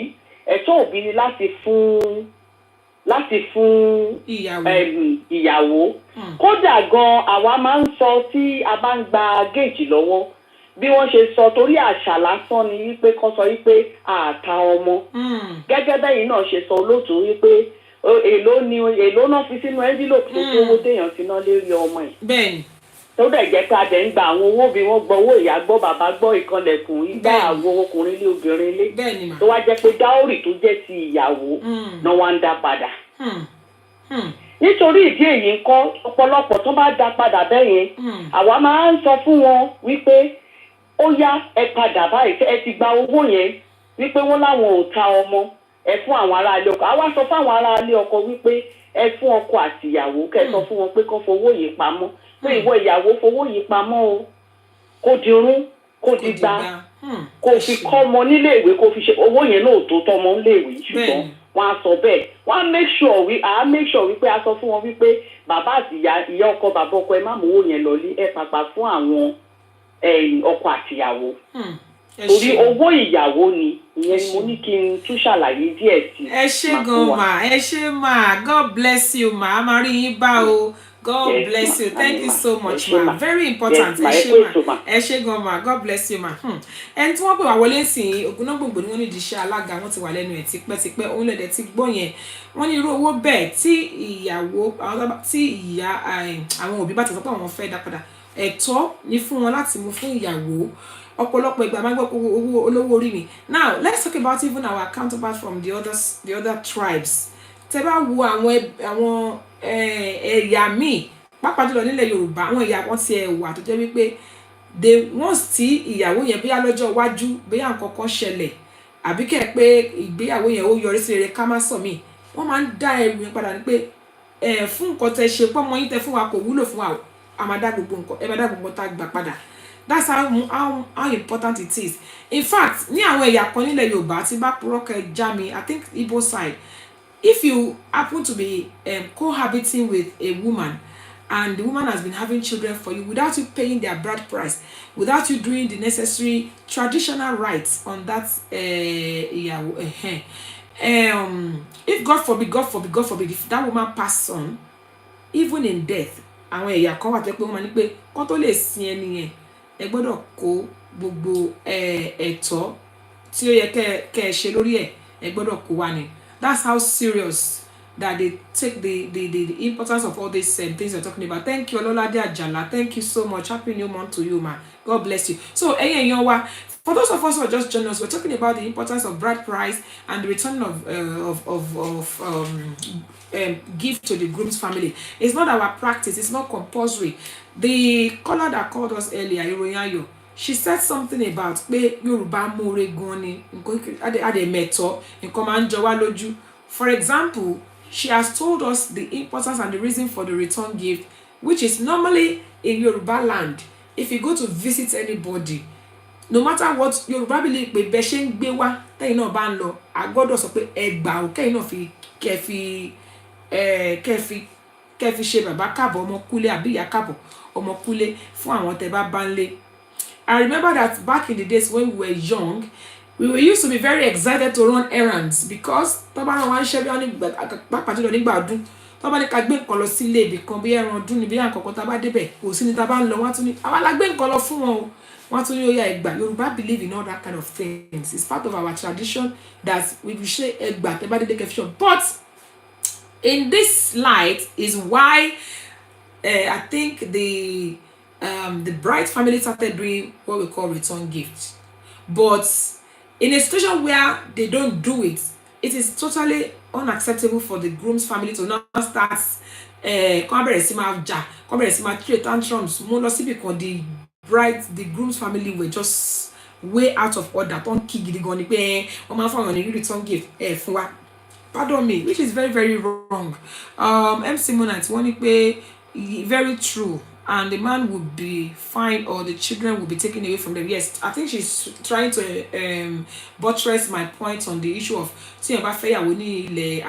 ẹ̀tọ́ òbí ni láti fún ìyàwó. Kódà gan àwa máa ń sọ tí a bá ń gba géèjì lọ́wọ́ bí wọ́n ṣe sọ torí àṣà lásán ni wípé kán sọ wípé àta ọmọ. Gẹ́gẹ́ bẹ́yìn náà ṣe sọ olóòtú wípé èló náà fi sínú envelope tó tó owó téèyàn ti ná lérí ọmọ ẹ̀. Bẹ́ẹ̀ni. Tó dẹ̀ jẹ́ pé a dẹ̀ ń gba àwọn owó bí wọ́n gbọ́ owó ìyá gbọ́ bàbá gbọ́ ìkànlẹ̀kùn ìgbà àwọn ọkùnrin ilé obìnrin ilé. Bẹ́ẹ̀ni mà. Tó wá jẹ́ pé Dowry tó jẹ́ ti ìyàwó náà wá ń dá padà. Nítorí ìdí èyí ńkọ́ ọ̀pọ̀lọpọ̀ tó bá dá padà bẹ́yẹn àwa máa ń sọ fún wọn wípé ó yá ẹ padà báyìí ẹ ti gba owó yẹn wípé wọ́n láwọn ò ta ọmọ ẹ fún àwọn aráalé ọkọ. Àwa sọ fún àwọn aráalé ọkọ wípé ẹ fún ọkọ àtìyàwó kẹ́ sọ fún wọn pé kán fowó yìí pamọ́ pé ìwọ ìyàwó fowó yìí pamọ́ o, kó dirun kó digba kó fi kọ́ ọmọ nílé ìwé kó fi ṣe owó yẹn náà tó tọmọ nílé ìwé, ṣùgbọ́n wọ́n á sọ bẹ́ẹ̀ wọ́n á make sure wípé a sọ fún wọn wípé bàbá àti ìyá ọkọ bàbá ọkọ ẹ má mú owó yẹn lọlé ẹ pàpà fún àwọn ọkọ àtìyàwó torí owó ìyàwó ni ìyẹn ni mo ní kí n tún ṣàlàyé díẹ̀ sí. Ẹ ṣé gan ma, ẹ ṣé ma, God bless you ma, a máa rí yín bá o. God bless you. Thank you so much ma. Very important. Ẹ ṣé ma. Ẹ ṣé gan ma. God bless you ma. Ẹni tí wọ́n pè wá wọlé sí Ògúnnágbòǹgbò ni wọ́n ní di iṣẹ́ alága, wọ́n ti wà lẹ́nu ẹ̀ tipẹ́tipẹ́, òun lẹ̀dẹ̀ ti gbọ́ yẹn. Wọ́n ní irú owó bẹ́ẹ̀ tí àwọn òbí bá ti sọ pé àwọn fẹ́ dá padà, ẹ̀tọ́ ni fún wọn láti mú fún ìyàwó. Ọ̀pọ̀lọpọ̀ ìgbà máa ń gbọ́ owó olówó orí mi. Now let's talk about even our counterparts from the other tribes. Tẹ́ bá wo àwọn ẹ̀yà míì pàápàá jùlọ nílẹ̀ Yorùbá, àwọn ẹ̀yà kan ti wà tó jẹ́ wípé once tí ìyàwó yẹn bóyá lọ́jọ́ iwájú bóyá nǹkan kan ṣẹlẹ̀ àbí kẹ́ pé ìgbéyàwó yẹn ó yọrí sí rere ká má sọ mí, wọ́n máa ń dá ẹrù yẹn padà ní pé fún nǹkan tẹ́ ṣe pọ́nmọ yín tẹ́ fún wa kò wúlò fún wa o, amada gbogbo nǹkan ẹ máa dá gbogbo tá gbà padà. That's how important it is. In fact, ní àwọn ẹ̀yà kan nílẹ̀ Yorùbá tí bá purọ́ kẹ́ já mi, I think Igbo side, if you happen to be cohabiting with a woman and the woman has been having children for you without you paying their bride price, without you doing the necessary traditional rites on that if God forbid, if that woman pass on, even in death, àwọn ẹ̀yà kan wà tó pé wọ́n máa ní pé kó tó lè sin ẹni yẹn ẹ gbọ́dọ̀ kó gbogbo ẹ̀tọ́ tí ó yẹ kẹ́ ẹ ṣe lórí ẹ gbọ́dọ̀ kó wá ni. That's how serious that they take the importance of all these things you're talking about. Thank you, Ololade Ajala. Thank you so much. Happy new month to you, man. God bless you. So, for those of us who are just joining us, we're talking about the importance of bride price and the return of gift to the groom's family. It's not our practice. It's not compulsory. The caller that called us earlier, Iroyayo, she said something about pé Yorùbá more gan ni ade meto nǹkan máa ń jọ wá lójú. For example, she has told us the importance and the reason for the return gift, which is normally in Yoruba land. If you go to visit anybody, no matter what Yoruba believe pé bẹ́ ṣe ń gbé wá tẹ́yin náà bá ń lọ, a gbọ́dọ̀ sọ pé ẹ gbà ó kẹ́yin náà fi kẹ́ fi ṣe bàbá káàbọ̀ ọmọ kúlé àbí ìyá káàbọ̀ ọmọ kúlé fún àwọn tẹ́ bá bá ń lé. I remember that back in the days when we were young, we used to be very excited to run errands because tó bá rán wá ń ṣe bí wọ́n ní pàápàá jùlọ nígbà ọdún tó bá ní ká gbé nǹkan lọ sí ilé ibì kan bí ẹran ọdún ni bí àkọ́kọ́ tá bá débẹ̀ kò sí ní tá bá ń lọ wọ́n tún ní àwa la gbé nǹkan lọ fún wọn o wọ́n tún ní ó yá ẹgbà. Yorùbá believe in all that kind of things. It's part of our tradition that we will say ẹgbà tẹ́ bá dédé kẹfíṣọ. But in this light is why I think the bride family started doing what we call return gifts. But in a situation where they don't do it, it is totally unacceptable for the groom's family to now start create tantrums. The groom's family were just way out of order. Don't kick the gun return gift pardon me, which is very, very wrong. MC Monite very true. And the man would be fine or the children will be taken away from them. Yes, I think she's trying to buttress my point on the issue of tí ẹ bá fẹ́ yàwó ní ilẹ̀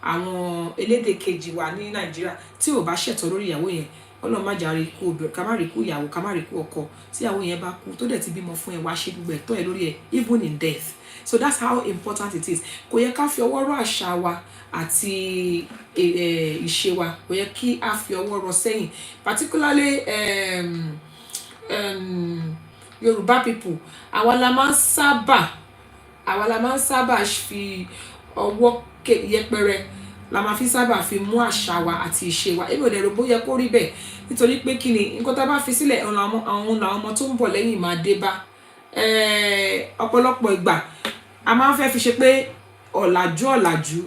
àwọn elédè kejì wa ní Nàìjíríà tí ò bá ṣẹ̀tọ́ lórí ìyàwó yẹn Ọlọ́run má jàre kú obìnrin ká má rí kú ìyàwó ká má rí kú ọkọ tí ìyàwó yẹn bá kú tó dẹ̀ ti bímọ fún ẹ wá ṣe gbogbo ẹ̀tọ́ ẹ lórí ẹ even in death. So that's how important it is. Kò yẹ ká fi ọwọ́ rọ àṣà wa àti ìṣe wa, kò yẹ kí a fi ọwọ́ rọ sẹ́yìn, particularly Yorùbá people. Àwa la máa ń sábà fi ọwọ́ yẹpẹrẹ la máa fi sábà fi mú àṣà wa àti ìṣe wa. Èmi ò dẹ̀ rò bóyá kó rí bẹ́ẹ̀ nítorí pé kí ni nǹkan tá a bá fi sílẹ̀ àwọn ọmọ tó ń bọ̀ lẹ́yìn máa dé bá. Ọ̀pọ̀lọpọ̀ ìgbà a máa ń fẹ́ fi ṣe pé ọ̀làjú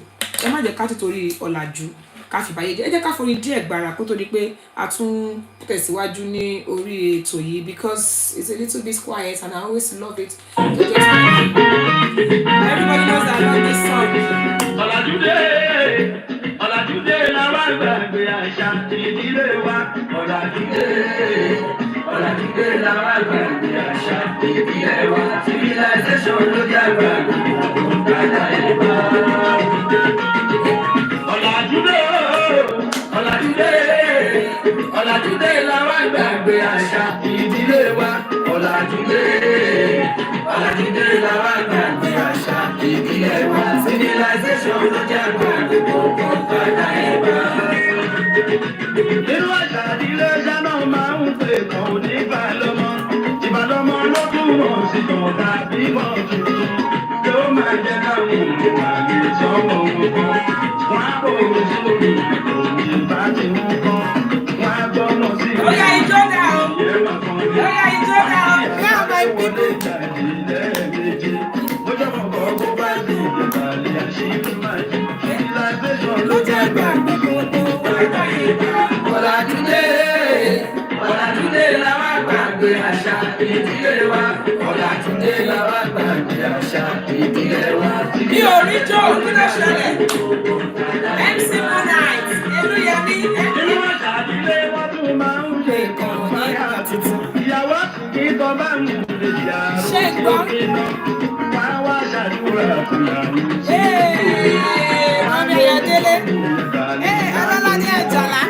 ẹ má jẹ́ ká títorí ọ̀làjú ká fi báyé jẹ́. Ẹ jẹ́ ká forí díẹ̀ gbára kó tó di pé a tún tẹ̀síwájú ní orí ètò yìí because it's a little bit quiet and I always love it. Everybody knows that I love this song. Ọ̀làjúdé làwa gbàgbé àṣà ìdílé wa. Ọ̀làjúdé làwa gbàgbé àṣà ìdílé wa. Civilization ló jágbá gbàgbé ẹ̀bá. Ọ̀làjúdé làwa gbàgbé àṣà ìdílé wa. Ọ̀làjúdé làwa gbàgbé àṣà ìdílé wa. Civilization ló jágbá gbàgbé ẹ̀bá. Nínú àṣà ìdílé sábà máa ń pè kàn ó ní ìbálòmọ́. Ìbálòmọ́ ló túmọ̀ sí kọ̀ọ̀dà bímọ tuntun. Yóò máa jẹ́ káwọn èèyàn àgbè sọ́wọ́ gbogbo. Wọ́n á kó o sórí òní bá ti mú kọ́. Wọ́n á gbọ́mọ sí i. Ó yá ijó dà o. Now my people. Ó jẹ́ kọ̀ọ̀kan kó bá ti ìbàlẹ̀ àṣírí máa jẹ́. Civilization ló jẹ́ gbàgbé gbogbo. Ọ̀làjúdé làwa gbàgbé àṣà ìdílé wa. Ọ̀làjúdé làwa gbàgbé àṣà ìdílé wa. Bí orí jó kí ló ṣẹlẹ̀? MC Monite, Elúyẹmí. Nínú àṣà ìdílé wọn tún máa ń ṣe gbọ́. Mami Ayọ̀délé ọlọ́ládé Àjàlá.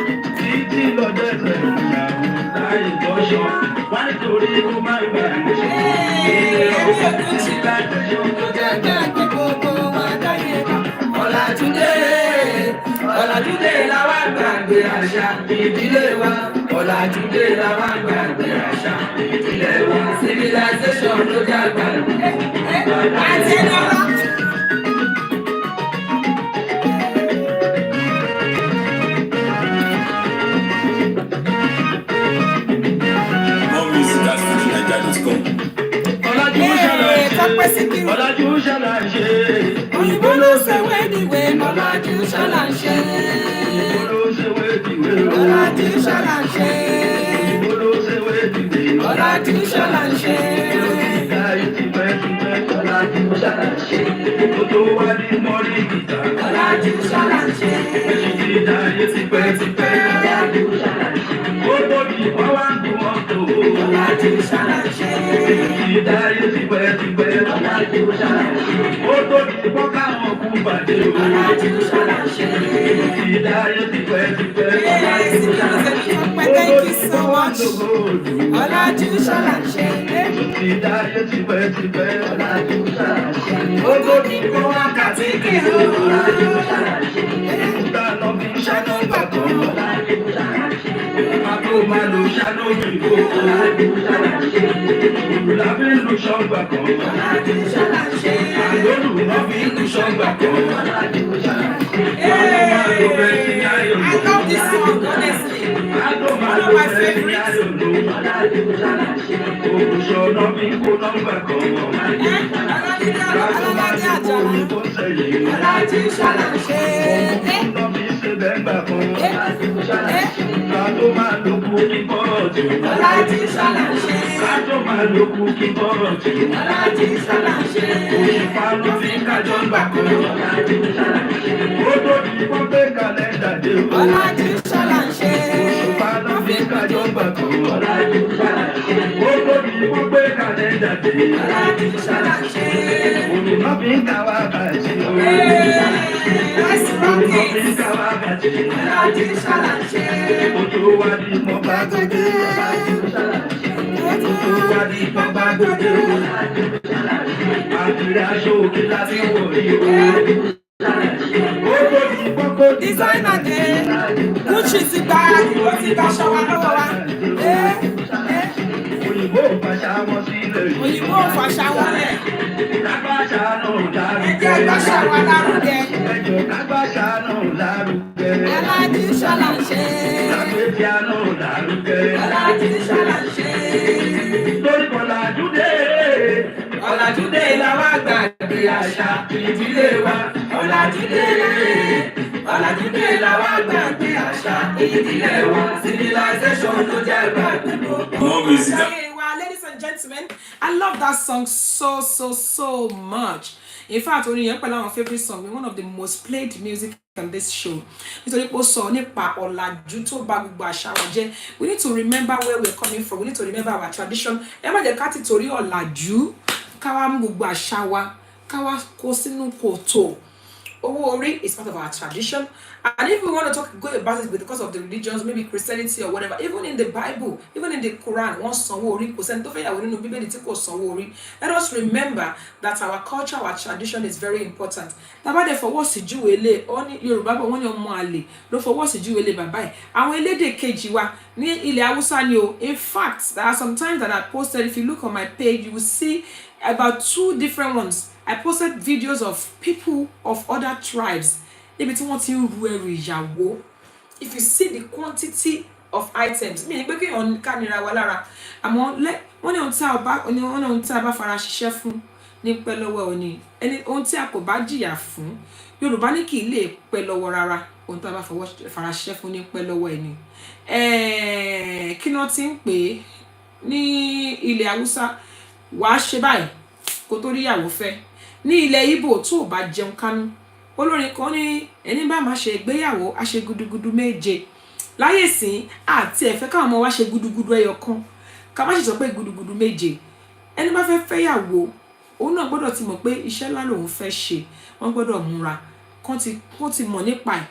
Ọ̀làjúdé la wá gbàgbé àṣà ìdílé wa. Ọ̀làjúdé la wá gbàgbé àṣà ìdílé wa. Civilization ló dàgbà. Àti ẹni ọlá. More music at FujiNiger.com. Ọ̀làjú ṣàlàyé. Òyìnbó ló ṣe wédiwé. Ọ̀làjú ṣàlàyé. Ọ̀làjú ṣàlàyé. Ọ̀làjú ṣàlàyé. Ọ̀làjú ṣàlàyé. Ọ̀làjú ṣàlàyé. Thank you so much. Ọ̀làjú ṣàlàyé. Ogodìgbò wákàtí kìlọ̀. Ṣáná gbàgbọ́. Malo ṣáná òyìnbó. Olùlàbí lu ṣọ́gbà kan. Àlóòlù náà fi lu ṣọ́gbà kan. I love this song, honestly. One of my favorites. Ọlọ́ládé Àjàlá. Ọ̀làjú ṣàlàyé. Ọ̀làjú ṣàlàyé. Ọ̀làjú ṣàlàyé. Òṣìpá ló fi ń kájọ́ gbà kan. Ó tó di wọ́n gbé kàlẹ́ndà dé o. Ọ̀làjú ṣàlàyé. Òṣìpá ló fi ń kájọ́ gbà kan. Ó tó di wọ́n gbé kàlẹ́ndà dé. Ọ̀làjú ṣàlàyé. Òṣìpá fi ń ká wákàtí o. Let's rock Òṣìpá fi ń it. ká wákàtí. Ọ̀làjú ṣàlàyé. Ó tó wá di mọ́ bá gbòde. Ó tó wá di mọ́ bá gbòde. Àtìrí aṣọ òkè láti wọ̀ yìí o. Designer dé. Gucci ti gba ìwọ ti gba aṣọ wa lọ́wọ́ wa. Òyìnbó fàṣà wọn sílẹ̀. Òyìnbó fàṣà wọn lẹ̀. Kágbáṣà náà lárugẹ. Ẹjẹ́ gbàṣà wa lárugẹ. Ẹjọ́ kágbáṣà náà lárugẹ. Ọ̀làjú ṣàlàyé. Kágbéṣà náà lárugẹ. Ọ̀làjú ṣàlàyé. Lórí Ọ̀làjúdé. Ọ̀làjúdé la wá gbàgbé àṣà ìdílé wa. Ọ̀làjúdé. Ọ̀làjúdé la wá gbàgbé àṣà ìdílé wa. Civilization ló jẹ́ gbàgbé. More music. Ladies and gentlemen, I love that song so much. In fact, orin yẹn pẹ̀lú àwọn favorite song mi, one of the most played music on this show. Nítorí pé ó sọ nípa ọ̀làjú tó bá gbogbo àṣà wa jẹ́. We need to remember where we're coming from. We need to remember our tradition. Ẹ má jẹ́ ká ti torí ọ̀làjú ká wá mú gbogbo àṣà wa ká wá kó sínú kòtò. Owó orí is part of our tradition. And if we want to go about it because of the religions, maybe Christianity or whatever, even in the Bible, even in the Quran, one sanwó orí kò sẹ́ni tó fẹ́ yàwó nínú Bíbélì tí kò sanwó orí. Let us remember that our culture, our tradition is very important. Tàbá dẹ̀ fọwọ́ sí júwe ilé, ó ní Yorùbá bọ̀ wọ́n ní ọmọ àlè ló fọwọ́ sí júwe ilé bàbá ẹ̀. Àwọn elédè kejì wa ní ilẹ̀ Haúsá ni o. In fact, there are some times that I posted, if you look on my page, you will see about 2 different ones. I posted videos of people of other tribes. Níbi tí wọ́n ti ń ru ẹrù ìyàwó. If you see the quantity of items, mi ní pé kí ọ̀n ká nira wa lára. Àmọ́ wọ́n ní ohun tí a bá fara ṣiṣẹ́ fún ní pẹ́ lọ́wọ́ òní. Ohun tí a kò bá jìyà fún, Yorùbá ní kì í lè pẹ́ lọ́wọ́ rárá. Ohun tí a bá fara ṣiṣẹ́ fún ní pẹ́ lọ́wọ́ ẹni. Kí ni wọ́n ti ń pè é ní ilẹ̀ Haúsá? Wàá ṣe báyìí kó tó rí ìyàwó fẹ́. Ní ilẹ̀ Ìgbò tó bá jẹun kánú, olórin kan ní ẹni bá máa ṣe ìgbéyàwó a ṣe gudugudu méje. Láyé sìn àti ẹ̀fẹ́ káwọn ọmọ wa ṣe gudugudu ẹyọ kan, ká má ṣe sọ pé gudugudu méje. ẹni bá fẹ́ fẹ́yàwó òun náà gbọ́dọ̀ ti mọ̀ pé iṣẹ́ ńlá lòun fẹ́ ṣe, wọ́n gbọ́dọ̀ múra kán ti mọ̀ nípa ẹ̀.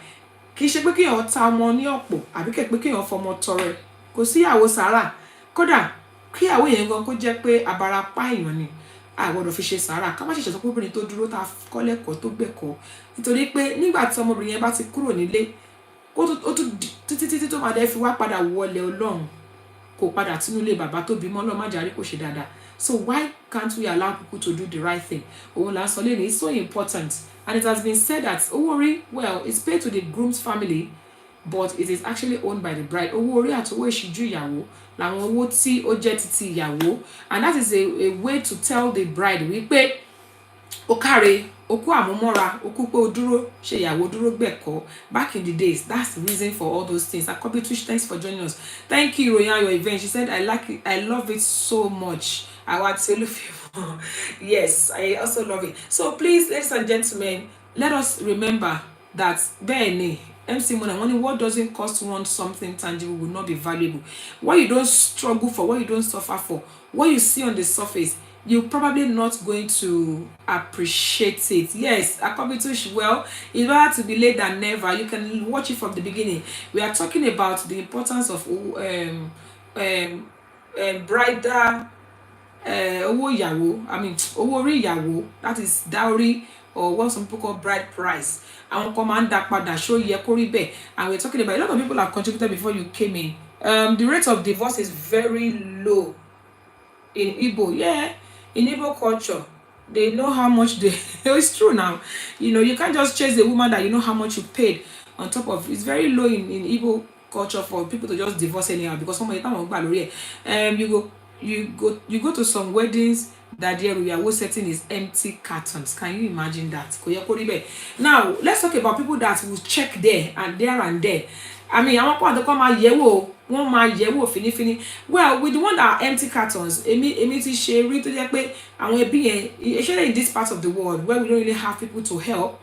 Kì í ṣe pé kéèyàn ta ọmọ ní ọ̀pọ̀ àbí kẹ̀ pé kéèyàn fọmọ tọrẹ, kò síyàwó sàárà. Kódà kíyàwó yẹn gan kó jẹ́ pé abarapá èèyàn ni, a gbọ́dọ̀ fi ṣe sàárà. Ká má ṣẹ̀ṣẹ̀ sọ pé obìnrin tó dúró ta kọ́ lẹ́kọ̀ọ́ tó gbẹ̀kọ́, nítorí pé nígbà tí ọmọbìnrin yẹn bá ti kúrò nílé ó tún títí tó máa dẹ́ fi wá padà wọlé Ọlọ́run, kò padà sínú ilé bàbá tó bímọ, Ọlọ́run má jàre kò ṣe dáadáa. So why can't we allow people to do the right thing? Òun là ń sọ lẹ́nu, it's so important, and it has been said that owó orí, well, it's paid to the groom's family, but it is actually owned by the bride. Owó orí àti owó ìṣíjú ìyàwó làwọn owó tí ó jẹ́ títí ìyàwó, and that is a way to tell the bride wípé ó káre, ó kú àmúmọ́ra, ó kú pé ó dúró ṣe ìyàwó dúró gbẹ̀kọ́. Back in the days, that's the reason for all those things. Akobi Tush, thanks for joining us. Thank you, Royan, your event. She said, I like it, I love it so much. I want to love you. Yes, I also love it. So please, ladies and gentlemen, let us remember that Benny, MC Mona, what doesn't cost one something tangible will not be valuable. What you don't struggle for, what you don't suffer for, what you see on the surface, you're probably not going to appreciate it. Yes, Akobi Tush, well, it's better to be late than never. You can watch it from the beginning. We are talking about the importance of bridal owó ìyàwó, I mean owó orí ìyàwó, that is dowry, or what some people call bride price. Àwọn kan máa ń dá padà, ṣó yẹ kó rí bẹ́ẹ̀. And we're talking about a lot of people have contributed before you came in. The rate of divorce is very low in Igbo. Yeah, in Igbo culture, they know how much they it's true now. You know, you can't just chase a woman that you know how much you paid on top of. It's very low in Igbo culture for people to just divorce anyhow, because somebody you go to some weddings that their ìyàwó setting is empty cartons. Can you imagine that? Now let's talk about people that will check there and there. I mean, àwọn kan àtọkọ máa yẹ̀wò, wọ́n máa yẹ̀wò finifini. Well, with the one that are empty cartons, èmi ti ṣe rí tó jẹ́ pé àwọn ẹbí yẹn, especially in this part of the world where we don't really have people to help,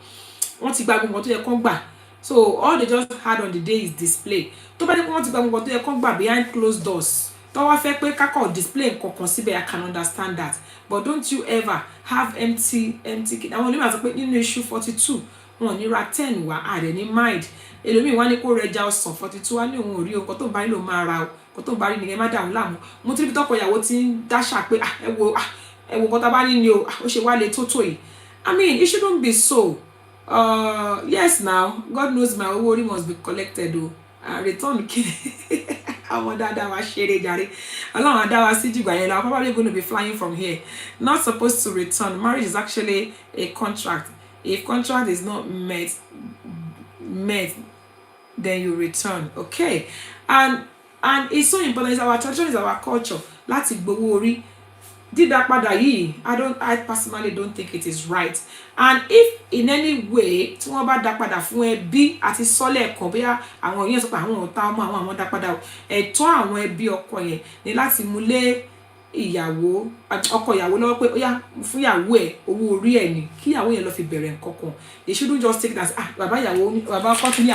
wọ́n ti gba gbogbo tó yẹ kán gbà. So all they just had on the day is display. Tó bá dé pé wọ́n ti gba gbogbo tó yẹ kán gbà behind closed doors, tó wá fẹ́ pé kákọ̀ display nǹkan síbẹ̀, I can understand that. But don't you ever have empty kit. Àwọn onímọ̀ sọ pé nínú iṣu 42 wọn ní ra 10 wá, àrẹ ní mind. Ẹlòmíì wá ní kó rẹja ọsàn 42 wá ní òun ò rí nǹkan tó ń bá rí ló máa ra o, nǹkan tó ń bá rí nìyẹn má dàrú láàmú. Mo ti rí tọkọ ìyàwó tí ń dáṣà pé ẹ wo nǹkan tá bá ní ni o, ó ṣe wá lè tó yìí. I mean, it shouldn't be so. Yes, now God knows my owó orí must be collected o. Return kini. Àwọn dáadáa wá ṣeré jàre. Ọlọ́run á dá wa sí jìgbà yẹn la, probably going to be flying from here. Not supposed to return. Marriage is actually a contract. If contract is not met, then you return. Okay. And it's so important. It's our tradition, it's our culture. Láti gbowó orí. Dídá padà yìí, I personally don't think it is right. And if in any way tí wọ́n bá dá padà fún ẹbí àti sọ́lẹ̀ kan, bóyá àwọn èèyàn sọ pé àwọn ọ̀tá ọmọ àwọn dá padà, ẹ̀tọ́ àwọn ẹbí ọkọ yẹn ni láti mú lé ìyàwó ọkọ ìyàwó lọ́wọ́ pé ó yá fún ìyàwó ẹ̀ owó orí ẹ̀ ni kí ìyàwó yẹn lọ fi bẹ̀rẹ̀ nǹkan kan. They shouldn't just take that bàbá ìyàwó bàbá ọkọ tún ní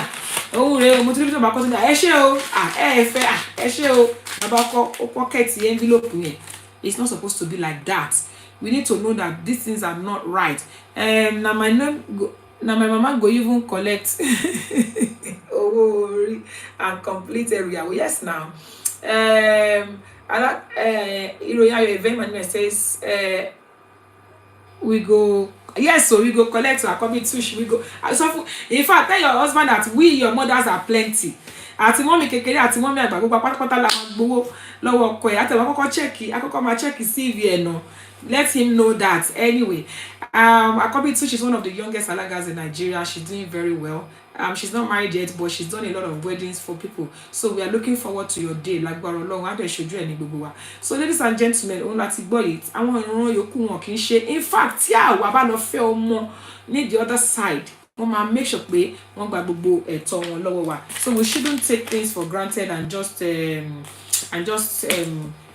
òun rèé o, mo ti rí bàbá ọkọ tún ní ẹ ṣé o ẹ fẹ́ ẹ ṣé o, bàbá ọkọ ó pọ́kẹ́tì envelope yẹn. It's not supposed to be like that. We need to know that these things are not right. Now my mama go even collect and complete area. Yes, now. Your event management says we go. Yes, so we go collect our coming tush. We go. So in fact, tell your husband that we, your mothers, are plenty. Àti mọ́mì kékeré àti mọ́mì àgbà gbogbo pátápátá la máa gbowó lọ́wọ́ ọkọ ẹ̀. Àtẹ̀wọ́ akọ́kọ́ máa check CV ẹ̀ náà. Let him know that. Anyway, Akobi Tush is one of the youngest alagas in Nigeria. She's doing very well. She's not married yet, but she's done a lot of weddings for people. So we are looking forward to your day. Lágbára Ọlọ́run á dẹ̀ ṣojú ẹ̀ ní gbogbo wa. So ladies and gentlemen, òun láti gbọ́ yìí. Àwọn ìran yòókù wọn kì í ṣe. In fact, tí àwa bá lọ fẹ́ ọmọ ní the other side, wọ́n máa make sure pé wọ́n gba gbogbo ẹ̀tọ́ wọn lọ́wọ́ wa. So we shouldn't take things for granted and just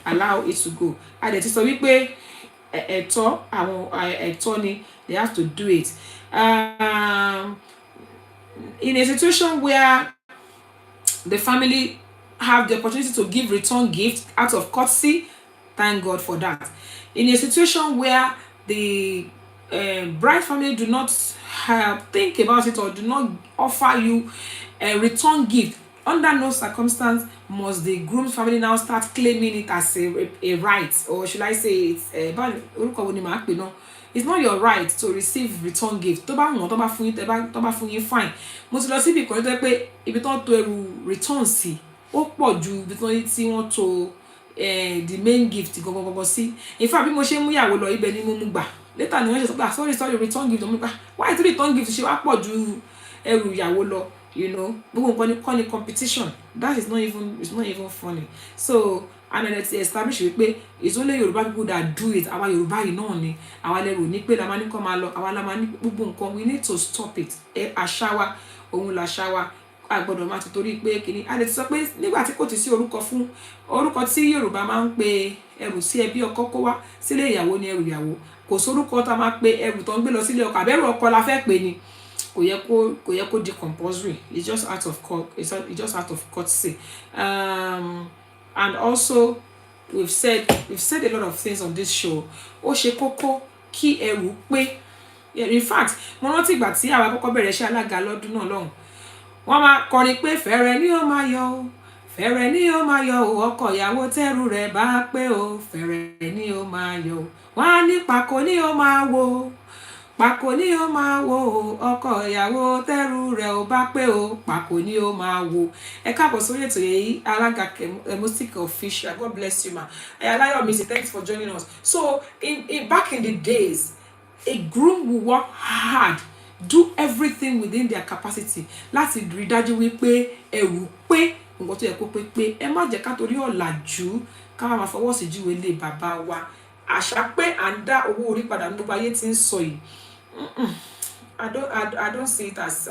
allow it to go. A dẹ̀ ti sọ wípé ẹ̀tọ́ àwọn ẹ̀tọ́ ni, they have to do it. In a situation where the family have the opportunity to give return gift out of courtesy, Thank God for that. In a situation where the bride family do not think about it or do not offer you a return gift, under no circumstance must the groom's family now start claiming it as a right, or should I say it's it's not your right to receive return gift. Tó bá wọ́n tó bá fún yín fine. Mo ti lọ síbi kan tó pé ibi tó ń to ẹrù return sí ó pọ̀ ju ibi tí wọ́n to the main gift gangan sí. In fact bí mo ṣe mú ìyàwó lọ ibẹ̀ ni mo mú gbà. Later ni wọ́n ṣe sọ pé sorry return gift mo gbà. Why the return gift ṣe wá pọ̀ ju ẹrù ìyàwó lọ? You know, gbogbo nǹkan ni kọ́ ni competition. That is not even funny. So and then ti establish wípé it's only Yoruba people that do it. Àwa Yorùbá yìí náà ni àwa lẹ́rù ní pé la máa ní kọ́ máa lọ àwa la máa ní gbogbo nǹkan. We need to stop it. Àṣà wa òun làṣà wa a gbọ́dọ̀ máa ti torí pé kìíní a lè ti sọ pé nígbà tí kò ti sí orúkọ fún orúkọ tí Yorùbá máa ń pe ẹrù sí ẹbí ọkọ kó wá sílé ìyàwó ní ẹrù ìyàwó kò sórúkọ tá a máa pe ẹrù tó ń gbé lọ sílé ọkọ àbẹ́rù ọkọ la fẹ́ pè ní kò yẹ kó di compulsory. It's just out of courtesy. And also we've said a lot of things on this show. Ó ṣe kókó kí ẹrù pé. In fact mo rántí ìgbà tí àwa kọ́kọ́ bẹ̀rẹ̀ iṣẹ́ alága lọ́dún náà lọ́hùn wọ́n máa kọrin pé fẹ̀rẹ̀ ni ó máa yọ o fẹ̀rẹ̀ ni ó máa yọ o ọkọ ìyàwó tẹ́rù rẹ̀ bá pé o fẹ̀rẹ̀ ni ó máa yọ o wọ́n á ní pàkó ni ó máa wo pàkó ni ó máa wo o ọkọ ìyàwó tẹ́rù rẹ̀ ò bá pé o pàkó ni ó máa wo. Ẹ káàbọ̀ sórí ètò yìí alága Music Official. God bless you ma. Ayalayo Missy, thanks for joining us. So in back in the days a groom will work hard, do everything within their capacity láti rí dájú wípé ẹrù pé nǹkan tó yẹ kó pé ẹ má jẹ́ ká torí ọ̀làjú ká máa fọwọ́ sí júwe lé bàbá wa. Àṣà pé à ń dá owó orí padà ní gbogbo ayé tí ń sọ yìí. I don't see it as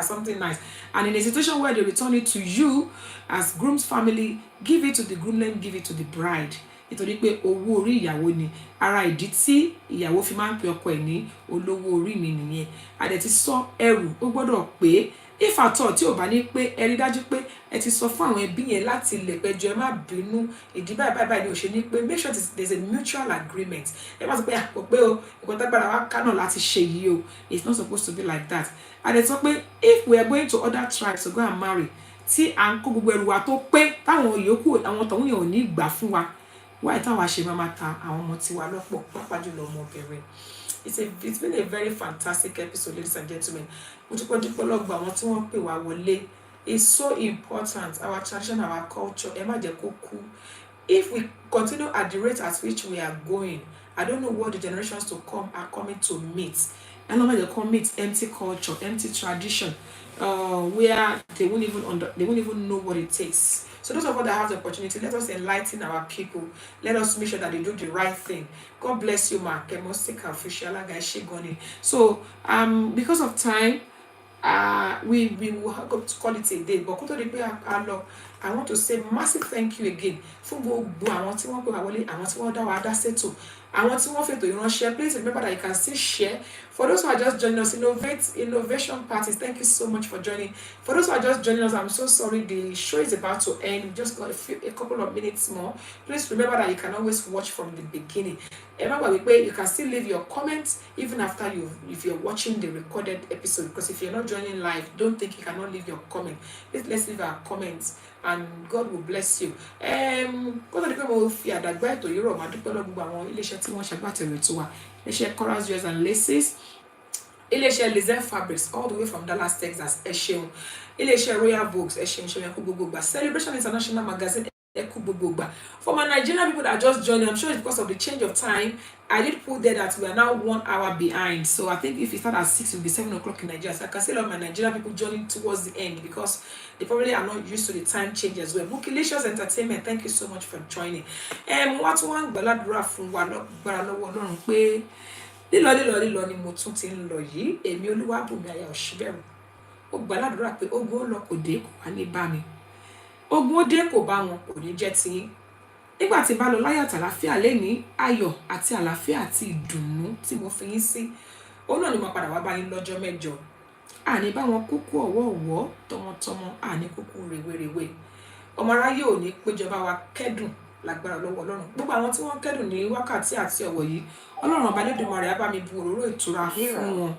something nice. And in a situation where they return it to you as groom's family, give it to the groom, then give it to the bride. Nítorí pé owó orí ìyàwó ni ara ìdí tí ìyàwó fi máa ń pe ọkọ ẹ̀ ní olówó orí mi nìyẹn. A dẹ̀ ti sọ ẹrù ó gbọ́dọ̀ pé if at all tí ò bá ní pé ẹ rí dájú pé ẹ ti sọ fún àwọn ẹbí yẹn láti lè pẹjọ ẹ má bínú ìdí báyìí ni ò ṣe ní pé make sure there's a mutual agreement. Ẹ má sọ pé kò pé o nǹkan tágbára wa ká náà láti ṣe yìí o. It's not supposed to be like that. A dẹ̀ sọ pé if we are going to other tribes to go and marry tí à ń kó gbogbo ẹrù wa tó pé táwọn yòókù àwọn tọ̀hún yẹn ò ní gbà fún wa why táwa ṣe máa ta àwọn ọmọ tiwa lọ́pọ̀ pàápàá jùlọ ọmọbìnrin. It's been a very fantastic episode, ladies and gentlemen. Mo dúpẹ́ lọ́gbà àwọn tí wọ́n pè wá wọlé. It's so important, our tradition, our culture. Ẹ má jẹ́ kó kú. If we continue at the rate at which we are going, I don't know what the generations to come are coming to meet. And not they come meet empty culture, empty tradition, where they won't even know what it takes. So those of us that have the opportunity, let us enlighten our people. Let us make sure that they do the right thing. God bless you, Mark. Music Official, so because of time, we will have to call it a day. But I want to say massive thank you again for gbogbo àwọn tí wọ́n pè wá wọlé, àwọn tí wọ́n dá wa dá ṣètò, àwọn tí wọ́n fètò ìránṣẹ́. Please remember that you can still share. For those who are just joining us, Innovation Parties, thank you so much for joining. For those who are just joining us, I'm so sorry the show is about to end. We just got a couple of minutes more. Please remember that you can always watch from the beginning. Remember, you can still leave your comments even after if you're watching the recorded episode. Because if you're not joining live, don't think you cannot leave your comment. Let's leave our comments, and God will bless you. Coral Jewels and Laces, iléeṣẹ́ Lizelle Fabrics all the way from Dallas, Texas, ẹ ṣeun. Iléeṣẹ́ Royal Books, ẹ ṣeun ṣeun ẹkú gbogbo gbà. Celebration International Magazine, ẹkú gbogbo gbà. For my Nigerian people that are just joining, I'm sure it's because of the change of time. I did put there that we are now 1 hour behind. So I think if it start at 6, it will be 7 o'clock in Nigeria. So I can see a lot of my Nigerian people joining towards the end because they probably are not used to the time change as well. Bookilicious Entertainment, thank you so much for joining. What one gbàládùra fún wa lọ́gbàrá lọ́wọ́ Ọlọ́run pé lílọ ni mo tún ti ń lọ yìí. Èmi Olúwabùnmi aya Òṣìbẹ̀rù. Ó gbàládùra pé ogun ó lọ kò dé kò wá ní bá mi. Ogun ó dé kò bá wọn kò ní jẹ́ tiyín. Nígbà tí bá lọ láyọ̀ àtàlàfíà lẹ́ni ayọ̀ àti àlàáfíà àti ìdùnnú tí mo fi yín sí. Ó náà ni mo padà wá bá yín lọ́jọ́ mẹ́jọ. Àní bá wọn kúkú ọ̀wọ̀ọ̀wọ́ tọmọtọmọ àní kúkú rèwerèwe. Ọmọ aráyé ò ní péjọba wa kẹ́dùn lágbára lọ́wọ́ Ọlọ́run gbogbo àwọn tí wọ́n kẹ́dùn ní wákàtí àti ọ̀wọ̀ yìí Ọlọ́run ọba Elédùmarè á bá mi bu òróró ìtura fún wọn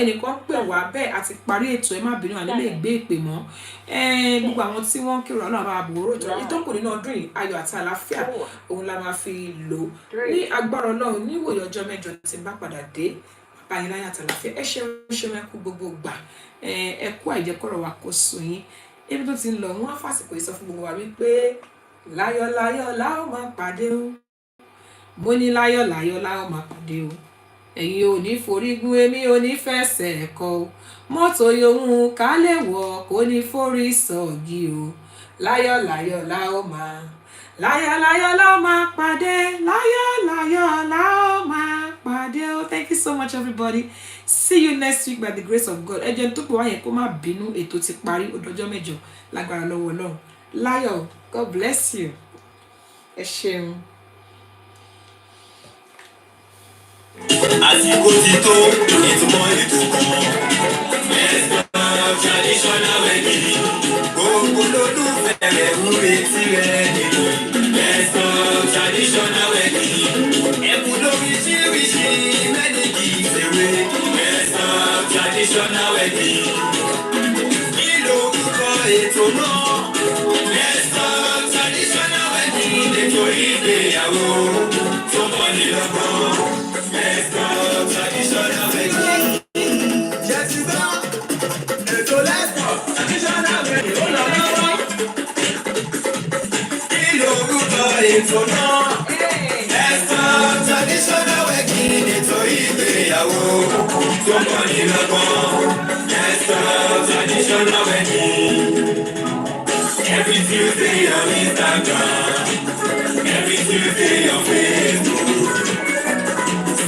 ẹnìkan pè wá bẹ́ẹ̀ àti parí ètò ẹ má bínú àní lè gbé ìpè mọ́ gbogbo àwọn tí wọ́n kérò Ọlọ́run bá bu òróró ìtura ìtọ́kù nínú ọdún yìí ayọ̀ àti àlàáfíà òun la máa fi lò ní agbára Ọlọ́run ní ìwòye ọjọ́ mẹ́jọ tí n bá padà dé báyìí láyà àti àlàáfíà ẹ ṣe ẹkú gbogbo gbà ẹkú àìjẹkọ̀rọ̀ wa kò sùn yín ebi tó ti ń lọ wọn á fàsìkò yìí sọ fún gbogbo wa wípé láyọ̀ la ó máa pàdé o mo ní láyọ̀ la ó máa pàdé o ẹ̀yin ò ní forígun èmi ò ní fẹsẹ̀ ẹ̀kọ́ o mọ́tò yòówù ká lè wọ̀ kó ní forí sọ̀gì o láyọ̀ la ó máa pàdé láyọ̀ la ó máa pàdé o. Thank you so much everybody. See you next week by the grace of God. Ẹ jẹ́ tó pè wá yẹn kó má bínú ètò ti parí ó dọjọ́ mẹ́jọ lágbára lọ́wọ́ Ọlọ́run. Láyọ̀, God bless you. Ẹ ṣeun. Àsìkò ti tó ìtumọ̀ ètò kan. Ẹ̀sán traditional wedding. Gbogbo lólùfẹ́ rẹ̀ ń retí rẹ̀ nínú ẹ̀sán traditional wedding. Ẹ̀bùn lóríṣiríṣi mẹ́nìkì ìṣèwé. Ẹ̀sán traditional wedding. Kí lorúkọ ètò náà? Ẹ̀sán traditional wedding. Ètò ìgbéyàwó tó mọ́ ní lọ́gbọ́n. Traditional wedding. Yes, you go. Ètò lẹ́sọ̀ traditional wedding. Ó lọ lọ́wọ́. Kí lorúkọ ètò náà? Ẹ̀sán traditional wedding. Ètò ìgbéyàwó tó mọ́ ní lọ́gbọ́n. Ẹ̀sán traditional wedding. Every Tuesday on Instagram. Every Tuesday on Facebook.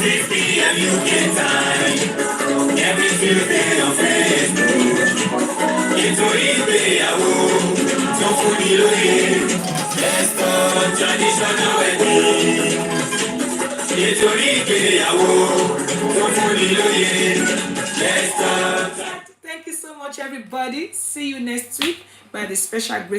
6 p.m. UK time. Every Tuesday on Facebook. Ètò ìgbéyàwó tó fún mi lóye. Ẹ̀sán traditional wedding. Ètò ìgbéyàwó tó fún mi lóye. Ẹ̀sán. Thank you so much everybody. See you next week by the special grace